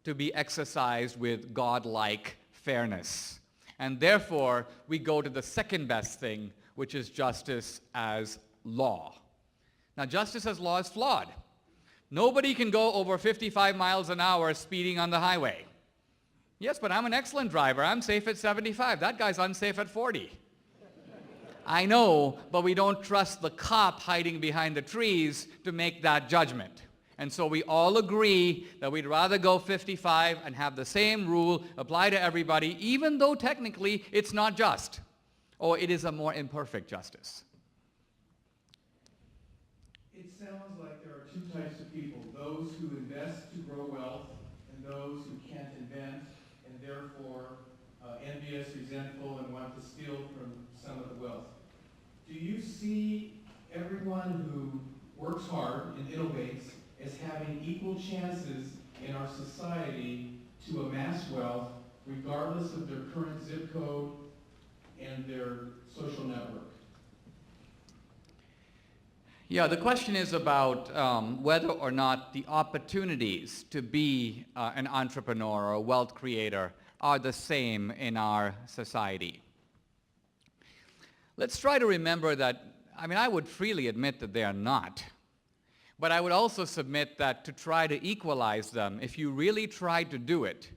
to be exercised with godlike fairness. And therefore, we go to the second best thing, which is justice as law. Now, justice as law is flawed. Nobody can go over 55 miles an hour speeding on the highway. Yes, but I'm an excellent driver. I'm safe at 75. That guy's unsafe at 40. I know, but we don't trust the cop hiding behind the trees to make that judgment. And so we all agree that we'd rather go 55 and have the same rule apply to everybody, even though technically it's not just, or it is a more imperfect justice. It sounds like there are 2 types of people, those who invest to grow wealth and those who can't invent and therefore envious, resentful, and want to steal from some of the wealth. Do you see everyone who works hard and innovates as having equal chances in our society to amass wealth regardless of their current zip code and their social network? Yeah, the question is about whether or not the opportunities to be an entrepreneur or a wealth creator are the same in our society. Let's try to remember that, I would freely admit that they are not. But I would also submit that to try to equalize them, if you really tried to do it,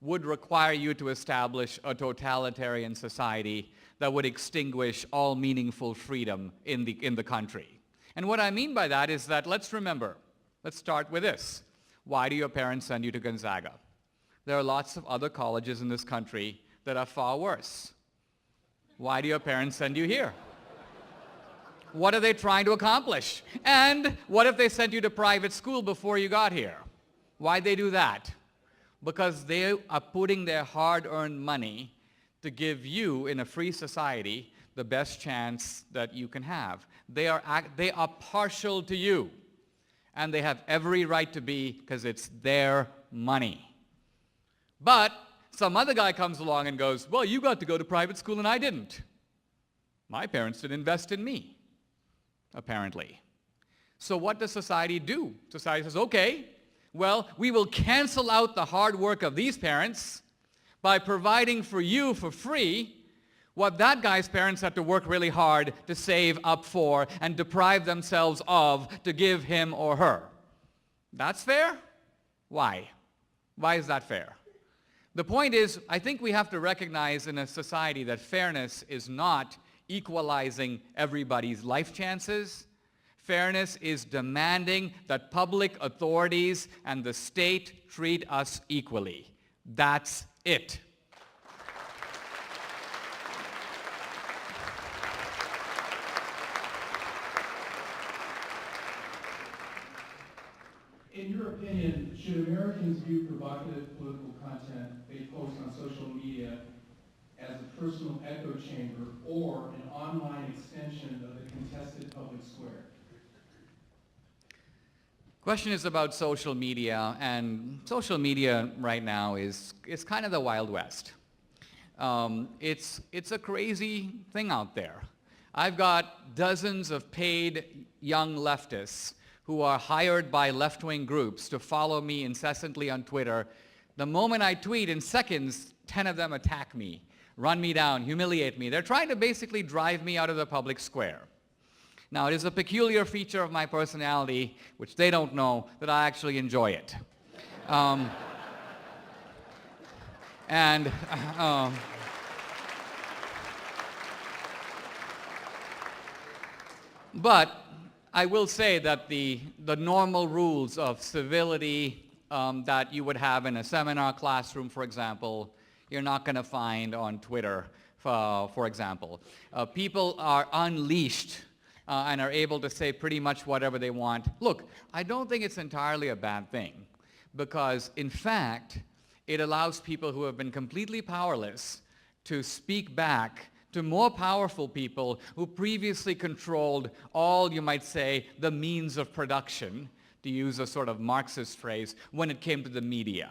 would require you to establish a totalitarian society that would extinguish all meaningful freedom in the country. And what I mean by that is that, let's start with this. Why do your parents send you to Gonzaga? There are lots of other colleges in this country that are far worse. Why do your parents send you here? What are they trying to accomplish? And what if they sent you to private school before you got here? Why'd they do that? Because they are putting their hard-earned money to give you, in a free society, the best chance that you can have. They are partial to you, and they have every right to be, because it's their money. But some other guy comes along and goes, well, you got to go to private school and I didn't. My parents didn't invest in me, apparently. So what does society do? Society says, okay, well, we will cancel out the hard work of these parents by providing for you for free what that guy's parents had to work really hard to save up for and deprive themselves of to give him or her. That's fair? Why? Why is that fair? The point is, I think we have to recognize in a society that fairness is not equalizing everybody's life chances. Fairness is demanding that public authorities and the state treat us equally. That's it. In your opinion, should Americans view provocative political content they post on social media as a personal echo chamber or an online extension of the contested public square? Question is about social media, and social media right now is kind of the Wild West. It's a crazy thing out there. I've got dozens of paid young leftists who are hired by left-wing groups to follow me incessantly on Twitter. The moment I tweet, in seconds, 10 of them attack me, run me down, humiliate me. They're trying to basically drive me out of the public square. Now, it is a peculiar feature of my personality, which they don't know, that I actually enjoy it. But I will say that the normal rules of civility that you would have in a seminar classroom, for example, you're not going to find on Twitter, for example. People are unleashed and are able to say pretty much whatever they want. Look, I don't think it's entirely a bad thing, because in fact, it allows people who have been completely powerless to speak back to more powerful people who previously controlled all, you might say, the means of production, to use a sort of Marxist phrase, when it came to the media.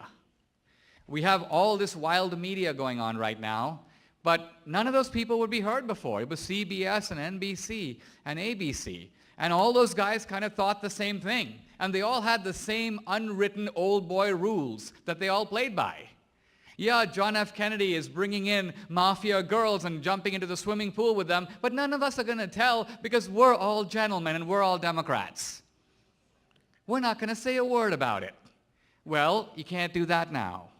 We have all this wild media going on right now, but none of those people would be heard before. It was CBS and NBC and ABC, and all those guys kind of thought the same thing, and they all had the same unwritten old boy rules that they all played by. Yeah, John F. Kennedy is bringing in mafia girls and jumping into the swimming pool with them, but none of us are going to tell because we're all gentlemen and we're all Democrats. We're not going to say a word about it. Well, you can't do that now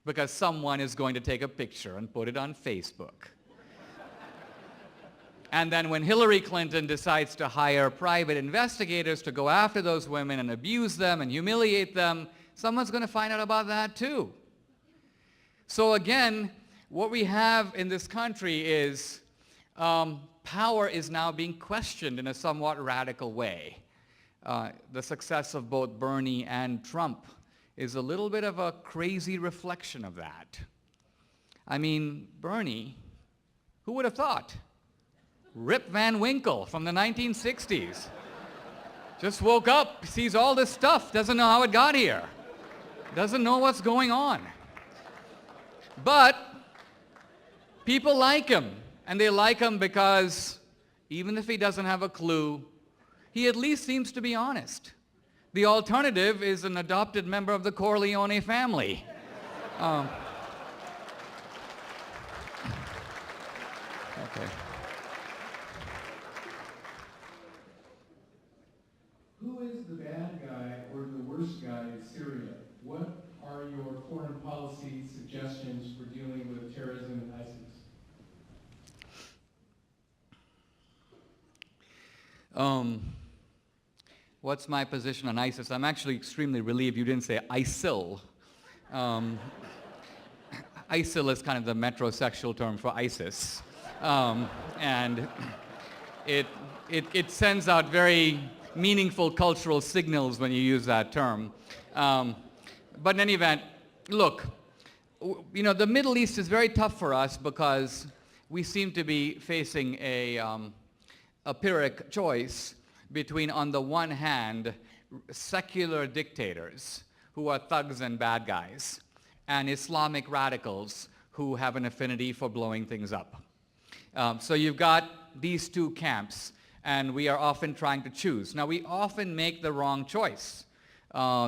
because someone is going to take a picture and put it on Facebook. And then when Hillary Clinton decides to hire private investigators to go after those women and abuse them and humiliate them, someone's going to find out about that too. So again, what we have in this country is power is now being questioned in a somewhat radical way. The success of both Bernie and Trump is a little bit of a crazy reflection of that. I mean, Bernie, who would have thought? Rip Van Winkle from the 1960s. Just woke up, sees all this stuff, doesn't know how it got here, doesn't know what's going on. But people like him, and they like him because even if he doesn't have a clue, he at least seems to be honest. The alternative is an adopted member of the Corleone family. Okay. Who is the bad guy or the worst guy in Syria? What are your foreign policy suggestions for dealing with terrorism and ISIS? What's my position on ISIS? I'm actually extremely relieved you didn't say ISIL. ISIL is kind of the metrosexual term for ISIS. And it sends out very meaningful cultural signals when you use that term. But in any event, look, you know, the Middle East is very tough for us because we seem to be facing a Pyrrhic choice between, on the one hand, secular dictators who are thugs and bad guys, and Islamic radicals who have an affinity for blowing things up. So you've got these two camps, and we are often trying to choose. Now, we often make the wrong choice.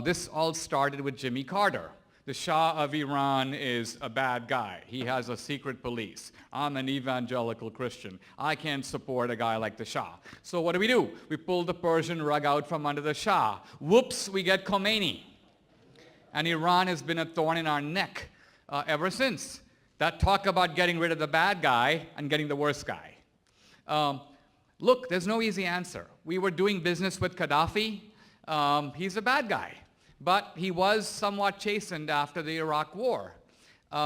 This all started with Jimmy Carter. The Shah of Iran is a bad guy. He has a secret police. I'm an evangelical Christian. I can't support a guy like the Shah. So what do? We pull the Persian rug out from under the Shah. Whoops, we get Khomeini. And Iran has been a thorn in our neck ever since. That talk about getting rid of the bad guy and getting the worst guy. Look, there's no easy answer. We were doing business with Gaddafi. He's a bad guy, but he was somewhat chastened after the Iraq War.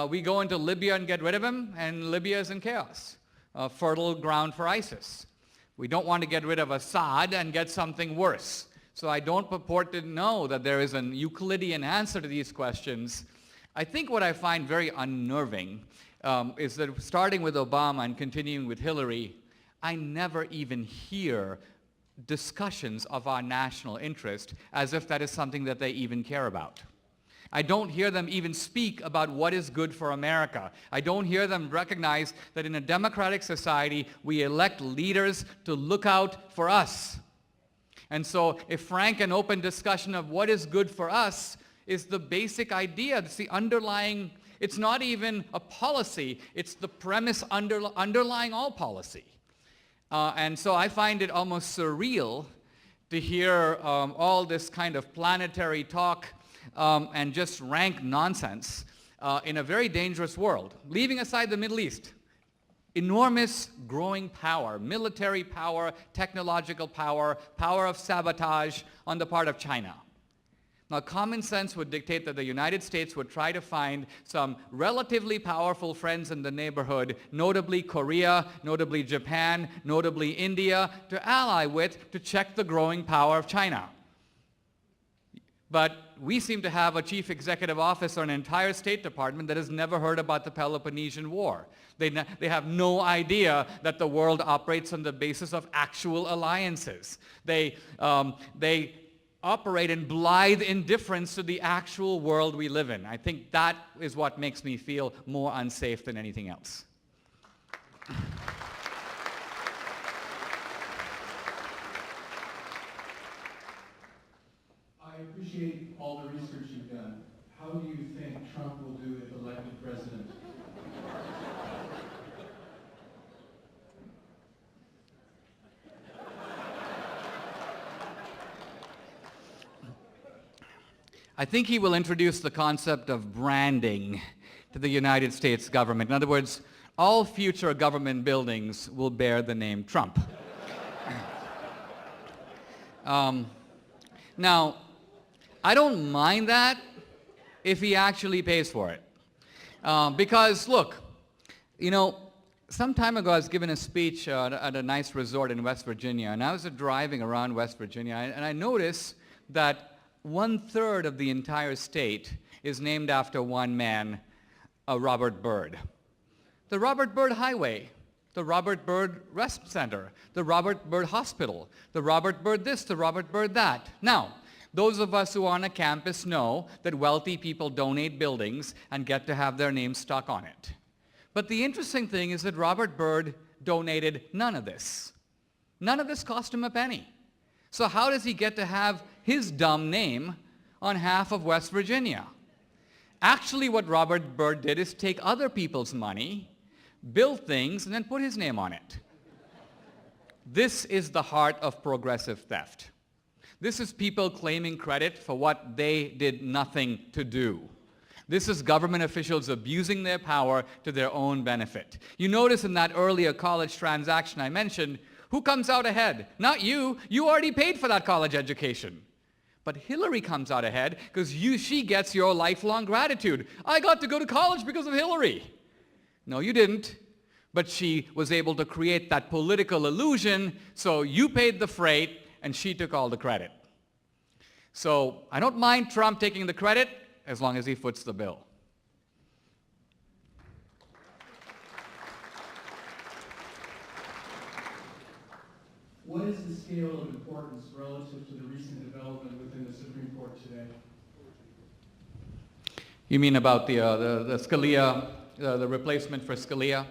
We go into Libya and get rid of him, and Libya is in chaos, fertile ground for ISIS. We don't want to get rid of Assad and get something worse. So I don't purport to know that there is an Euclidean answer to these questions. I think what I find very unnerving is that starting with Obama and continuing with Hillary, I never even hear discussions of our national interest as if that is something that they even care about. I don't hear them even speak about what is good for America. I don't hear them recognize that in a democratic society, we elect leaders to look out for us. And so a frank and open discussion of what is good for us is the basic idea. It's the underlying, it's not even a policy, it's the premise underlying all policy. And so I find it almost surreal to hear all this kind of planetary talk and just rank nonsense in a very dangerous world. Leaving aside the Middle East, enormous growing power, military power, technological power, power of sabotage on the part of China. Now, common sense would dictate that the United States would try to find some relatively powerful friends in the neighborhood, notably Korea, notably Japan, notably India, to ally with to check the growing power of China. But we seem to have a chief executive officer, an entire State Department that has never heard about the Peloponnesian War. They have no idea that the world operates on the basis of actual alliances. They operate in blithe indifference to the actual world we live in. I think that is what makes me feel more unsafe than anything else. I appreciate all the research you've done. How do you think Trump will do if elected president? I think he will introduce the concept of branding to the United States government. In other words, all future government buildings will bear the name Trump. Now, I don't mind that if he actually pays for it. Because, look, you know, some time ago I was given a speech at a nice resort in West Virginia, and I was driving around West Virginia, and I noticed that 1/3 of the entire state is named after one man, Robert Byrd. The Robert Byrd Highway, the Robert Byrd Rest Center, the Robert Byrd Hospital, the Robert Byrd this, the Robert Byrd that. Now, those of us who are on a campus know that wealthy people donate buildings and get to have their names stuck on it. But the interesting thing is that Robert Byrd donated none of this. None of this cost him a penny. So how does he get to have his dumb name on half of West Virginia? Actually, what Robert Byrd did is take other people's money, build things, and then put his name on it. This is the heart of progressive theft. This is people claiming credit for what they did nothing to do. This is government officials abusing their power to their own benefit. You notice in that earlier college transaction I mentioned, who comes out ahead? Not you. You already paid for that college education. But Hillary comes out ahead because she gets your lifelong gratitude. I got to go to college because of Hillary. No, you didn't. But she was able to create that political illusion, so you paid the freight and she took all the credit. So I don't mind Trump taking the credit as long as he foots the bill. What is the scale of importance relative to the recent development within the Supreme Court today? You mean about the Scalia, the replacement for Scalia?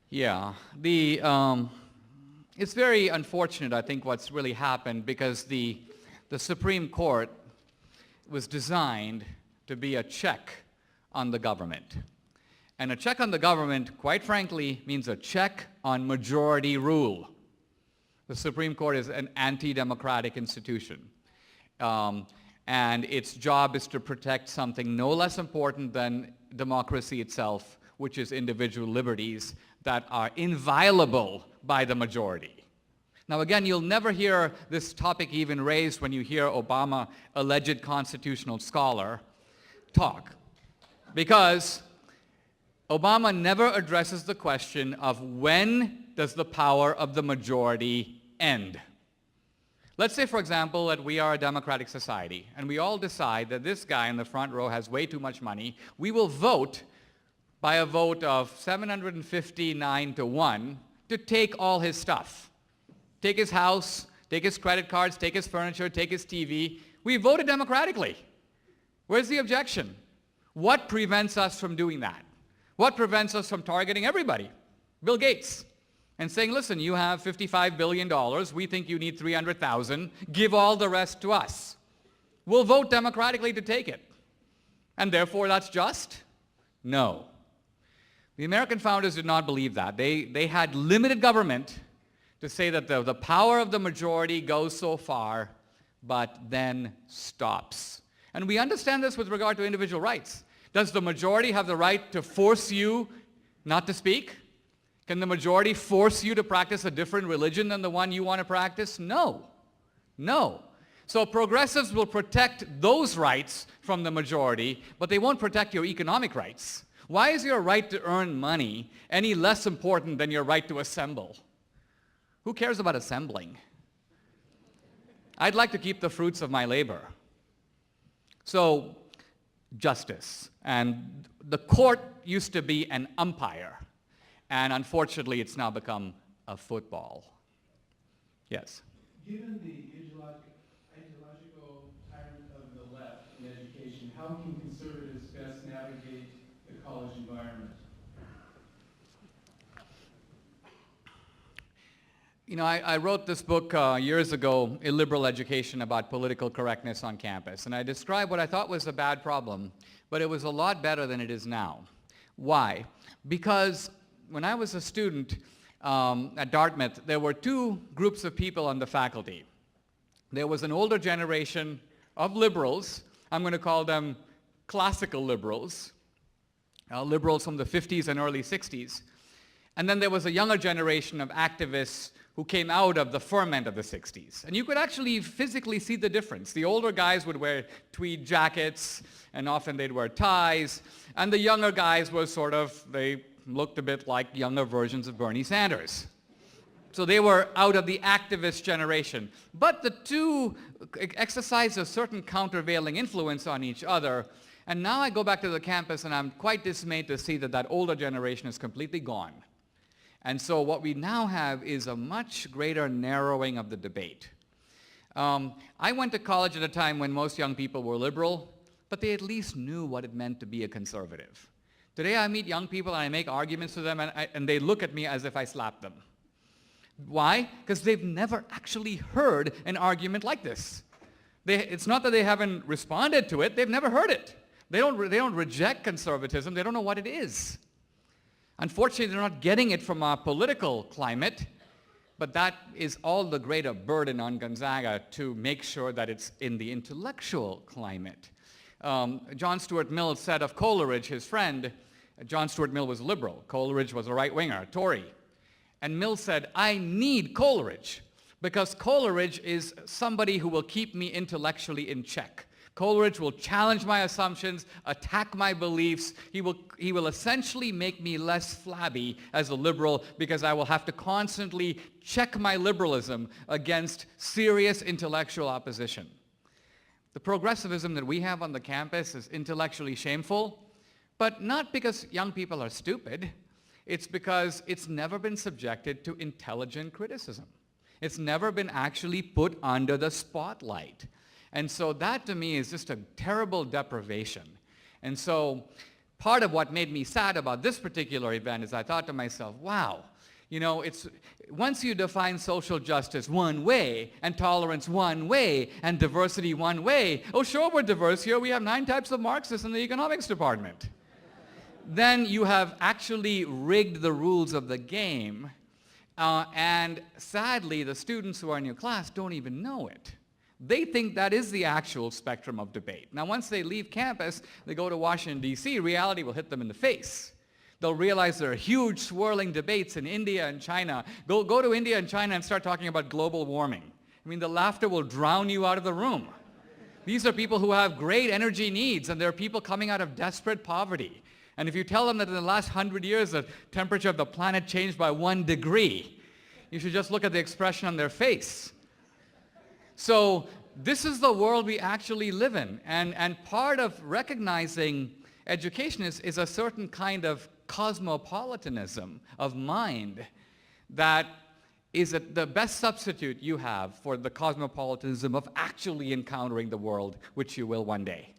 Yeah, it's very unfortunate, I think, what's really happened, because the Supreme Court was designed to be a check on the government. And a check on the government, quite frankly, means a check on majority rule. The Supreme Court is an anti-democratic institution. And its job is to protect something no less important than democracy itself, which is individual liberties that are inviolable by the majority. Now again, you'll never hear this topic even raised when you hear Obama, alleged constitutional scholar, talk, because Obama never addresses the question of when does the power of the majority end. Let's say, for example, that we are a democratic society and we all decide that this guy in the front row has way too much money. We will vote by a vote of 759 to 1 to take all his stuff. Take his house, take his credit cards, take his furniture, take his TV. We voted democratically. Where's the objection? What prevents us from doing that? What prevents us from targeting everybody? Bill Gates. And saying, listen, you have $55 billion. We think you need 300,000. Give all the rest to us. We'll vote democratically to take it. And therefore, that's just? No. The American founders did not believe that. They had limited government to say that the power of the majority goes so far, but then stops. And we understand this with regard to individual rights. Does the majority have the right to force you not to speak? Can the majority force you to practice a different religion than the one you want to practice? No. No. So progressives will protect those rights from the majority, but they won't protect your economic rights. Why is your right to earn money any less important than your right to assemble? Who cares about assembling? I'd like to keep the fruits of my labor. So, justice. And the court used to be an umpire. And unfortunately, it's now become a football. Yes? Given the ideological tyrant of the left in education, how can conservatives best navigate the college environment? You know, I wrote this book years ago, Illiberal Education, about political correctness on campus. And I described what I thought was a bad problem, but it was a lot better than it is now. Why? Because when I was a student at Dartmouth, there were two groups of people on the faculty. There was an older generation of liberals. I'm going to call them classical liberals, liberals from the 50s and early 60s. And then there was a younger generation of activists who came out of the ferment of the 60s. And you could actually physically see the difference. The older guys would wear tweed jackets, and often they'd wear ties. And the younger guys were sort of, they looked a bit like younger versions of Bernie Sanders. So they were out of the activist generation. But the two exercised a certain countervailing influence on each other. And now I go back to the campus and I'm quite dismayed to see that that older generation is completely gone. And so what we now have is a much greater narrowing of the debate. I went to college at a time when most young people were liberal, but they at least knew what it meant to be a conservative. Today I meet young people and I make arguments to them and they look at me as if I slapped them. Why? Because they've never actually heard an argument like this. It's not that they haven't responded to it, they've never heard it. They don't reject conservatism, they don't know what it is. Unfortunately, they're not getting it from our political climate, but that is all the greater burden on Gonzaga to make sure that it's in the intellectual climate. John Stuart Mill said of Coleridge, his friend, John Stuart Mill was a liberal. Coleridge was a right-winger, a Tory. And Mill said, I need Coleridge because Coleridge is somebody who will keep me intellectually in check. Coleridge will challenge my assumptions, attack my beliefs. He will essentially make me less flabby as a liberal because I will have to constantly check my liberalism against serious intellectual opposition. The progressivism that we have on the campus is intellectually shameful, but not because young people are stupid. It's because it's never been subjected to intelligent criticism. It's never been actually put under the spotlight. And so that to me is just a terrible deprivation. And so part of what made me sad about this particular event is I thought to myself, wow, you know, once you define social justice one way and tolerance one way and diversity one way, oh sure we're diverse here, we have 9 types of Marxists in the economics department. Then you have actually rigged the rules of the game, and sadly the students who are in your class don't even know it. They think that is the actual spectrum of debate. Now once they leave campus, they go to Washington, D.C., reality will hit them in the face. They'll realize there are huge swirling debates in India and China. Go to India and China and start talking about global warming. I mean, the laughter will drown you out of the room. These are people who have great energy needs, and they're people coming out of desperate poverty. And if you tell them that in the last 100 years the temperature of the planet changed by 1 degree, you should just look at the expression on their face. So this is the world we actually live in. And part of recognizing education is a certain kind of cosmopolitanism of mind that is the best substitute you have for the cosmopolitanism of actually encountering the world, which you will one day.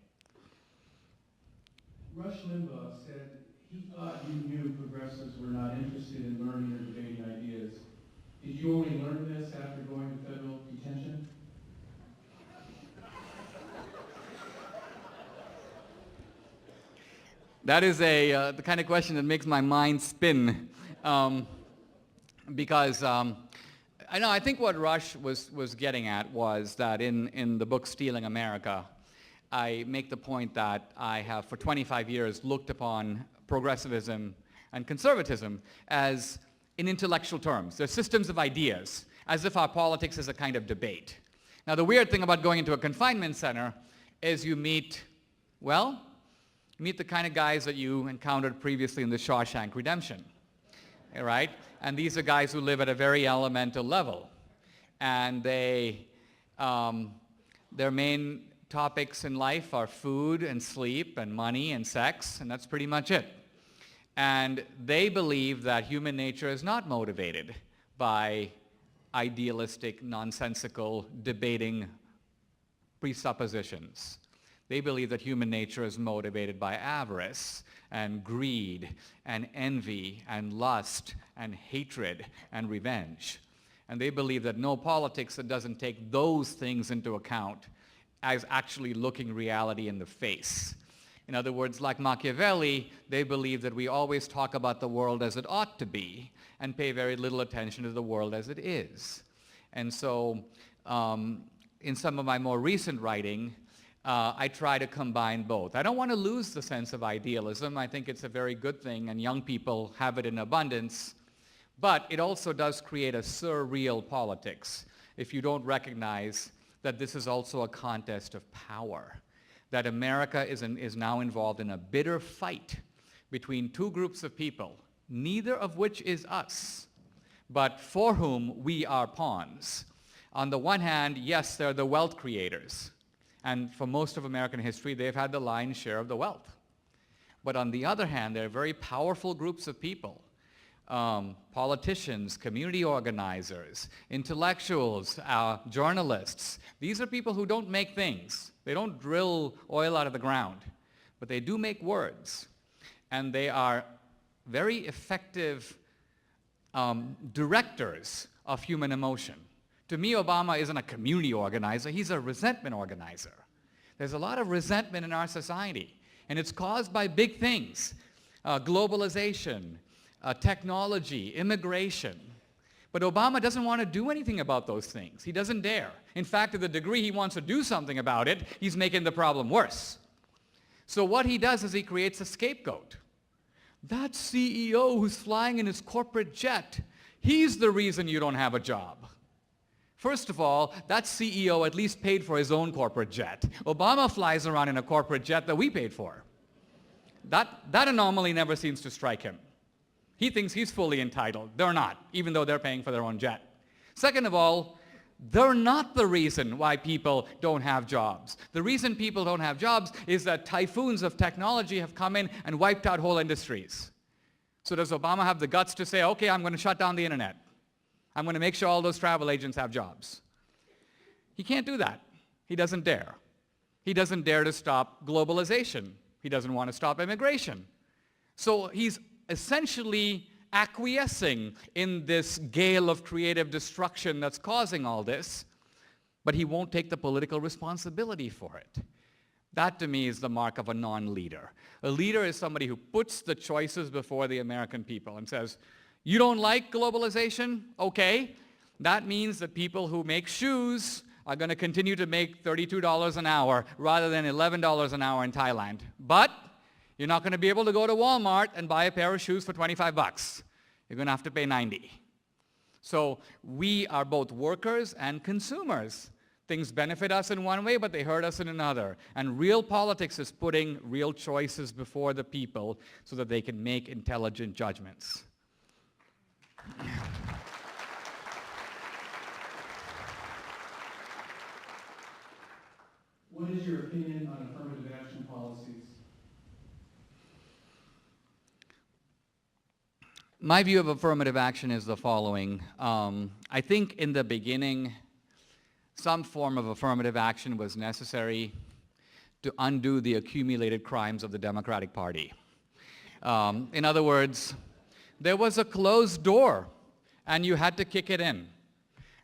Rush Limbaugh said he thought you knew progressives were not interested in learning or debating ideas. Did you only learn this after going to federal detention? That is the kind of question that makes my mind spin. Because I think what Rush was getting at was that in the book Stealing America, I make the point that I have for 25 years looked upon progressivism and conservatism as in intellectual terms. They're systems of ideas, as if our politics is a kind of debate. Now the weird thing about going into a confinement center is you meet the kind of guys that you encountered previously in the Shawshank Redemption, right? And these are guys who live at a very elemental level. And their main topics in life are food and sleep and money and sex, and that's pretty much it. And they believe that human nature is not motivated by idealistic, nonsensical, debating presuppositions. They believe that human nature is motivated by avarice and greed and envy and lust and hatred and revenge. And they believe that no politics that doesn't take those things into account as actually looking reality in the face. In other words, like Machiavelli, they believe that we always talk about the world as it ought to be and pay very little attention to the world as it is. And so in some of my more recent writing, I try to combine both. I don't want to lose the sense of idealism. I think it's a very good thing, and young people have it in abundance. But it also does create a surreal politics if you don't recognize that this is also a contest of power, that America is now involved in a bitter fight between two groups of people, neither of which is us, but for whom we are pawns. On the one hand, yes, they're the wealth creators. And for most of American history, they've had the lion's share of the wealth. But on the other hand, there are very powerful groups of people, politicians, community organizers, intellectuals, journalists. These are people who don't make things. They don't drill oil out of the ground, but they do make words. And they are very effective directors of human emotion. To me, Obama isn't a community organizer, he's a resentment organizer. There's a lot of resentment in our society, and it's caused by big things, globalization, technology, immigration. But Obama doesn't want to do anything about those things. He doesn't dare. In fact, to the degree he wants to do something about it, he's making the problem worse. So what he does is he creates a scapegoat. That CEO who's flying in his corporate jet, he's the reason you don't have a job. First of all, that CEO at least paid for his own corporate jet. Obama flies around in a corporate jet that we paid for. That anomaly never seems to strike him. He thinks he's fully entitled. They're not, even though they're paying for their own jet. Second of all, they're not the reason why people don't have jobs. The reason people don't have jobs is that typhoons of technology have come in and wiped out whole industries. So does Obama have the guts to say, okay, I'm going to shut down the internet? I'm going to make sure all those travel agents have jobs. He can't do that. He doesn't dare. He doesn't dare to stop globalization. He doesn't want to stop immigration. So he's essentially acquiescing in this gale of creative destruction that's causing all this, but he won't take the political responsibility for it. That, to me, is the mark of a non-leader. A leader is somebody who puts the choices before the American people and says, you don't like globalization? Okay. That means that people who make shoes are going to continue to make $32 an hour rather than $11 an hour in Thailand. But You're not going to be able to go to Walmart and buy a pair of shoes for 25 bucks. You're going to have to pay 90. So we are both workers and consumers. Things benefit us in one way, but they hurt us in another. And real politics is putting real choices before the people so that they can make intelligent judgments. What is your opinion on affirmative action policies? My view of affirmative action is the following. I think in the beginning, some form of affirmative action was necessary to undo the accumulated crimes of the Democratic Party. In other words, there was a closed door, and you had to kick it in.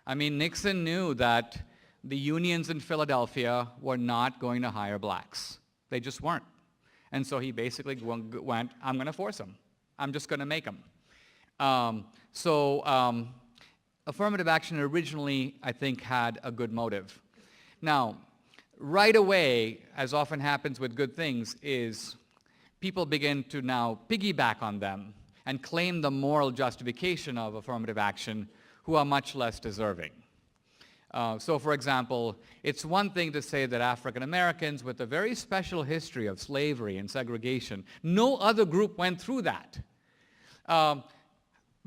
I mean, Nixon knew that the unions in Philadelphia were not going to hire blacks. They just weren't. And so he basically went, I'm going to force them. I'm just going to make them. Affirmative action originally, I think, had a good motive. Now, right away, as often happens with good things, is people begin to now piggyback on them and claim the moral justification of affirmative action who are much less deserving. So, for example, it's one thing to say that African Americans with a very special history of slavery and segregation, no other group went through that,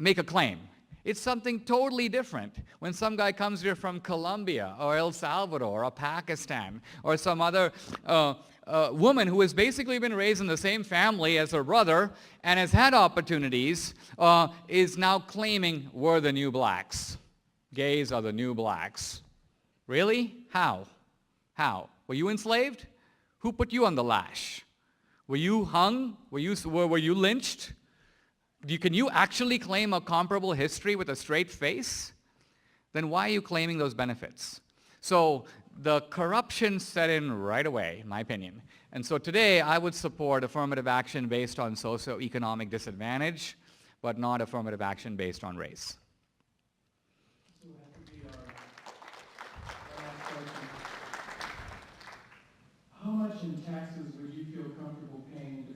make a claim. It's something totally different when some guy comes here from Colombia or El Salvador or Pakistan or some other woman who has basically been raised in the same family as her brother and has had opportunities, is now claiming we're the new blacks. Gays are the new blacks. Really? How? How? Were you enslaved? Who put you on the lash? Were you hung? Were you lynched? Can you actually claim a comparable history with a straight face? Then why are you claiming those benefits? So the corruption set in right away, in my opinion. And so today I would support affirmative action based on socioeconomic disadvantage, but not affirmative action based on race. This will have to be our last question. How much in taxes would you feel comfortable paying to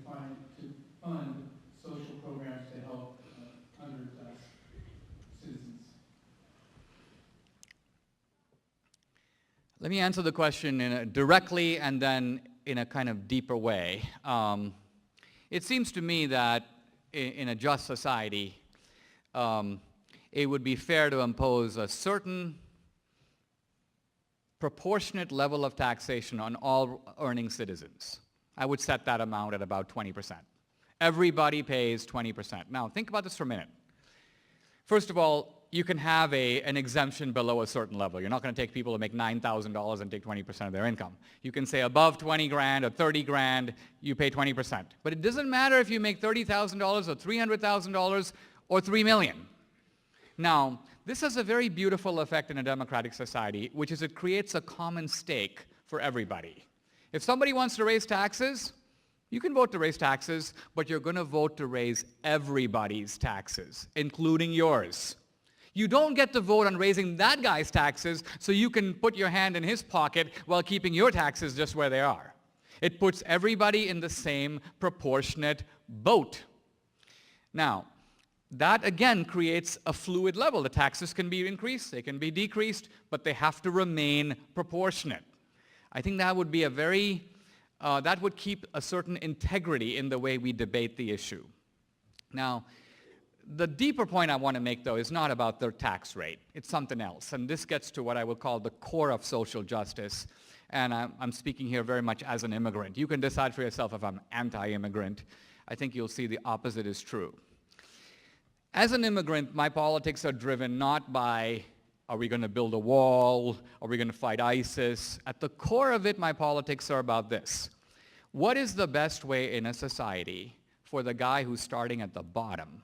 fund social programs to help underclass citizens? Let me answer the question directly and then in a kind of deeper way. It seems to me that in a just society, it would be fair to impose a certain proportionate level of taxation on all earning citizens. I would set that amount at about 20%. Everybody pays 20%. Now, think about this for a minute. First of all, you can have an exemption below a certain level. You're not going to take people who make $9,000 and take 20% of their income. You can say above 20 grand or 30 grand, you pay 20%. But it doesn't matter if you make $30,000 or $300,000 or $3 million. Now, this has a very beautiful effect in a democratic society, which is it creates a common stake for everybody. If somebody wants to raise taxes, you can vote to raise taxes, but you're going to vote to raise everybody's taxes, including yours. You don't get to vote on raising that guy's taxes so you can put your hand in his pocket while keeping your taxes just where they are. It puts everybody in the same proportionate boat. Now, that again creates a fluid level. The taxes can be increased, they can be decreased, but they have to remain proportionate. I think that would be that would keep a certain integrity in the way we debate the issue. Now, the deeper point I want to make, though, is not about the tax rate. It's something else. And this gets to what I would call the core of social justice. And I'm speaking here very much as an immigrant. You can decide for yourself if I'm anti-immigrant. I think you'll see the opposite is true. As an immigrant, my politics are driven not by, are we going to build a wall? Are we going to fight ISIS? At the core of it, my politics are about this. What is the best way in a society for the guy who's starting at the bottom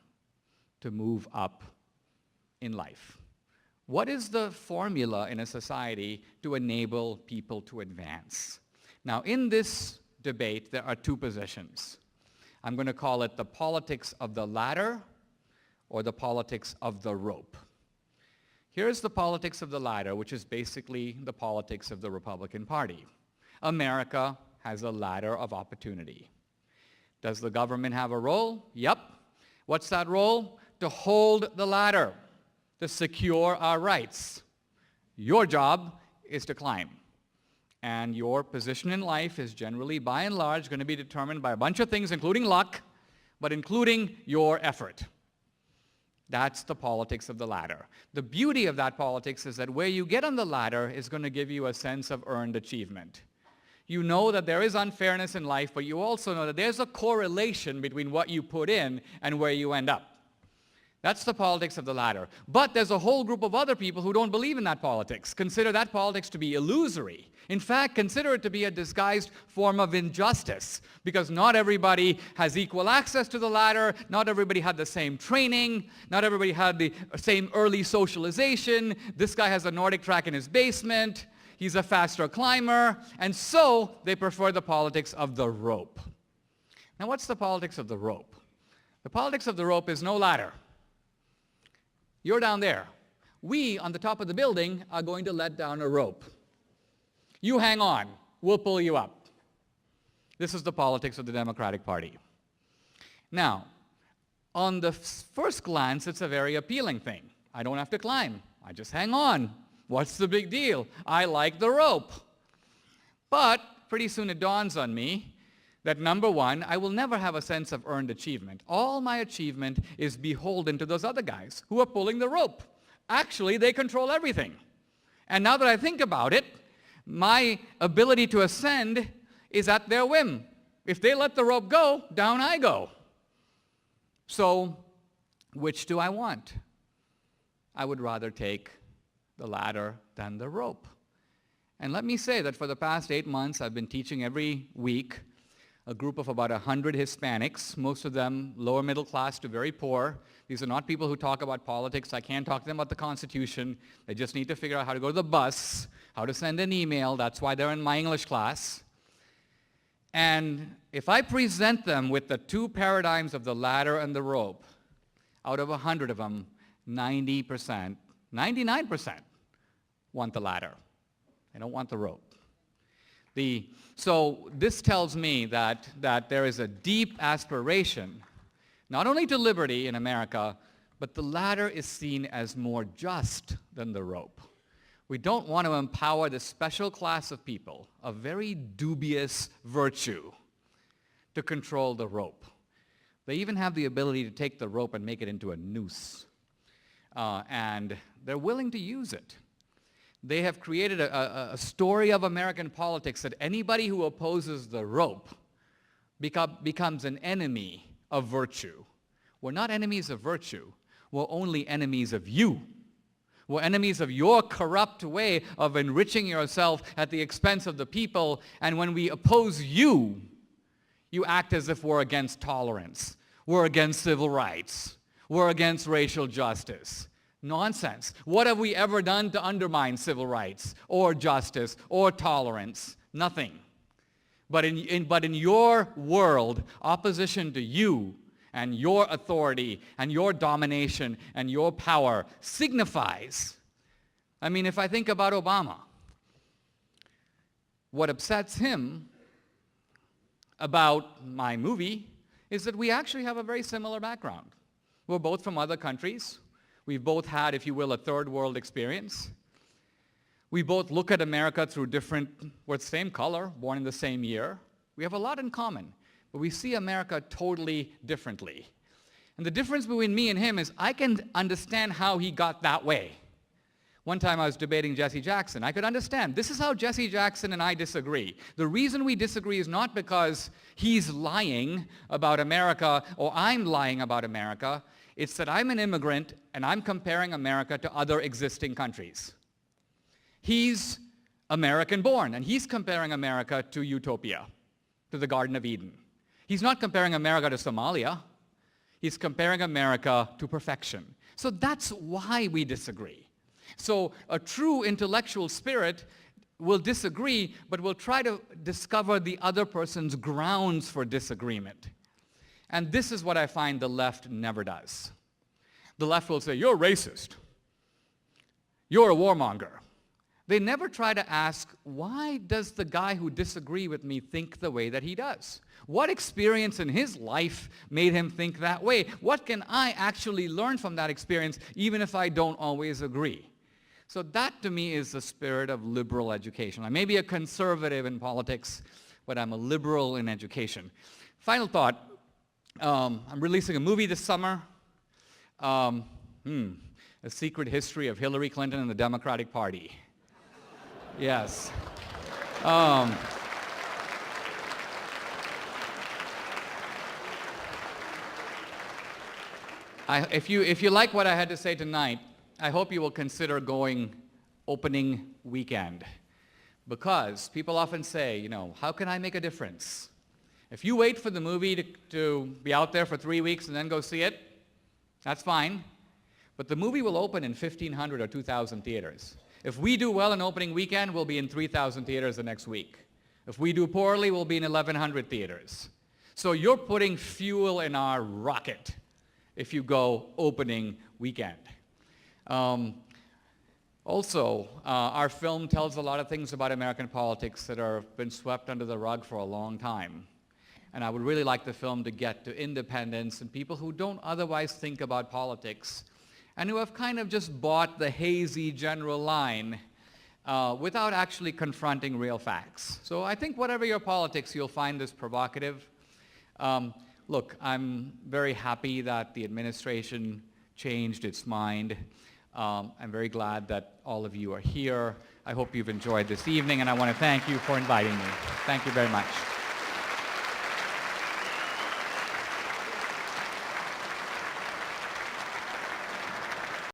to move up in life? What is the formula in a society to enable people to advance? Now, in this debate, there are two positions. I'm going to call it the politics of the ladder or the politics of the rope. Here's the politics of the ladder, which is basically the politics of the Republican Party. America has a ladder of opportunity. Does the government have a role? Yep. What's that role? To hold the ladder, to secure our rights. Your job is to climb. And your position in life is generally, by and large, going to be determined by a bunch of things, including luck, but including your effort. That's the politics of the ladder. The beauty of that politics is that where you get on the ladder is going to give you a sense of earned achievement. You know that there is unfairness in life, but you also know that there's a correlation between what you put in and where you end up. That's the politics of the ladder. But there's a whole group of other people who don't believe in that politics, consider that politics to be illusory. In fact, consider it to be a disguised form of injustice, because not everybody has equal access to the ladder, not everybody had the same training, not everybody had the same early socialization. This guy has a Nordic track in his basement, he's a faster climber, and so they prefer the politics of the rope. Now, what's the politics of the rope? The politics of the rope is no ladder. You're down there. We, on the top of the building, are going to let down a rope. You hang on. We'll pull you up. This is the politics of the Democratic Party. Now, on the first glance, it's a very appealing thing. I don't have to climb. I just hang on. What's the big deal? I like the rope. But pretty soon it dawns on me that number one, I will never have a sense of earned achievement. All my achievement is beholden to those other guys who are pulling the rope. Actually, they control everything. And now that I think about it, my ability to ascend is at their whim. If they let the rope go, down I go. So, which do I want? I would rather take the ladder than the rope. And let me say that for the past 8 months, I've been teaching every week a group of about 100 Hispanics, most of them lower middle class to very poor. These are not people who talk about politics. I can't talk to them about the Constitution. They just need to figure out how to go to the bus, how to send an email. That's why they're in my English class. And if I present them with the two paradigms of the ladder and the rope, out of 100 of them, 90%, 99% want the ladder. They don't want the rope. So this tells me that there is a deep aspiration, not only to liberty in America, but the ladder is seen as more just than the rope. We don't want to empower this special class of people, of very dubious virtue, to control the rope. They even have the ability to take the rope and make it into a noose. And they're willing to use it. They have created a story of American politics that anybody who opposes the rope becomes an enemy of virtue. We're not enemies of virtue. We're only enemies of you. We're enemies of your corrupt way of enriching yourself at the expense of the people. And when we oppose you, you act as if we're against tolerance. We're against civil rights. We're against racial justice. Nonsense. What have we ever done to undermine civil rights or justice or tolerance? Nothing. But in your world, opposition to you and your authority and your domination and your power signifies. I mean, if I think about Obama, what upsets him about my movie is that we actually have a very similar background. We're both from other countries. We've both had, if you will, a third world experience. We both look at America through we're the same color, born in the same year. We have a lot in common, but we see America totally differently. And the difference between me and him is I can understand how he got that way. One time I was debating Jesse Jackson. I could understand. This is how Jesse Jackson and I disagree. The reason we disagree is not because he's lying about America or I'm lying about America. It's that I'm an immigrant and I'm comparing America to other existing countries. He's American born and he's comparing America to utopia, to the Garden of Eden. He's not comparing America to Somalia. He's comparing America to perfection. So that's why we disagree. So a true intellectual spirit will disagree, but will try to discover the other person's grounds for disagreement. And this is what I find the left never does. The left will say, you're racist. You're a warmonger. They never try to ask, why does the guy who disagrees with me think the way that he does? What experience in his life made him think that way? What can I actually learn from that experience, even if I don't always agree? So that, to me, is the spirit of liberal education. I may be a conservative in politics, but I'm a liberal in education. Final thought, I'm releasing a movie this summer, A Secret History of Hillary Clinton and the Democratic Party. Yes. If you like what I had to say tonight, I hope you will consider going opening weekend. Because people often say, how can I make a difference? If you wait for the movie to be out there for 3 weeks and then go see it, that's fine. But the movie will open in 1,500 or 2,000 theaters. If we do well in opening weekend, we'll be in 3,000 theaters the next week. If we do poorly, we'll be in 1,100 theaters. So you're putting fuel in our rocket if you go opening weekend. Our film tells a lot of things about American politics that have been swept under the rug for a long time. And I would really like the film to get to independents and people who don't otherwise think about politics and who have kind of just bought the hazy general line without actually confronting real facts. So I think whatever your politics, you'll find this provocative. Look, I'm very happy that the administration changed its mind. I'm very glad that all of you are here. I hope you've enjoyed this evening, and I want to thank you for inviting me. Thank you very much.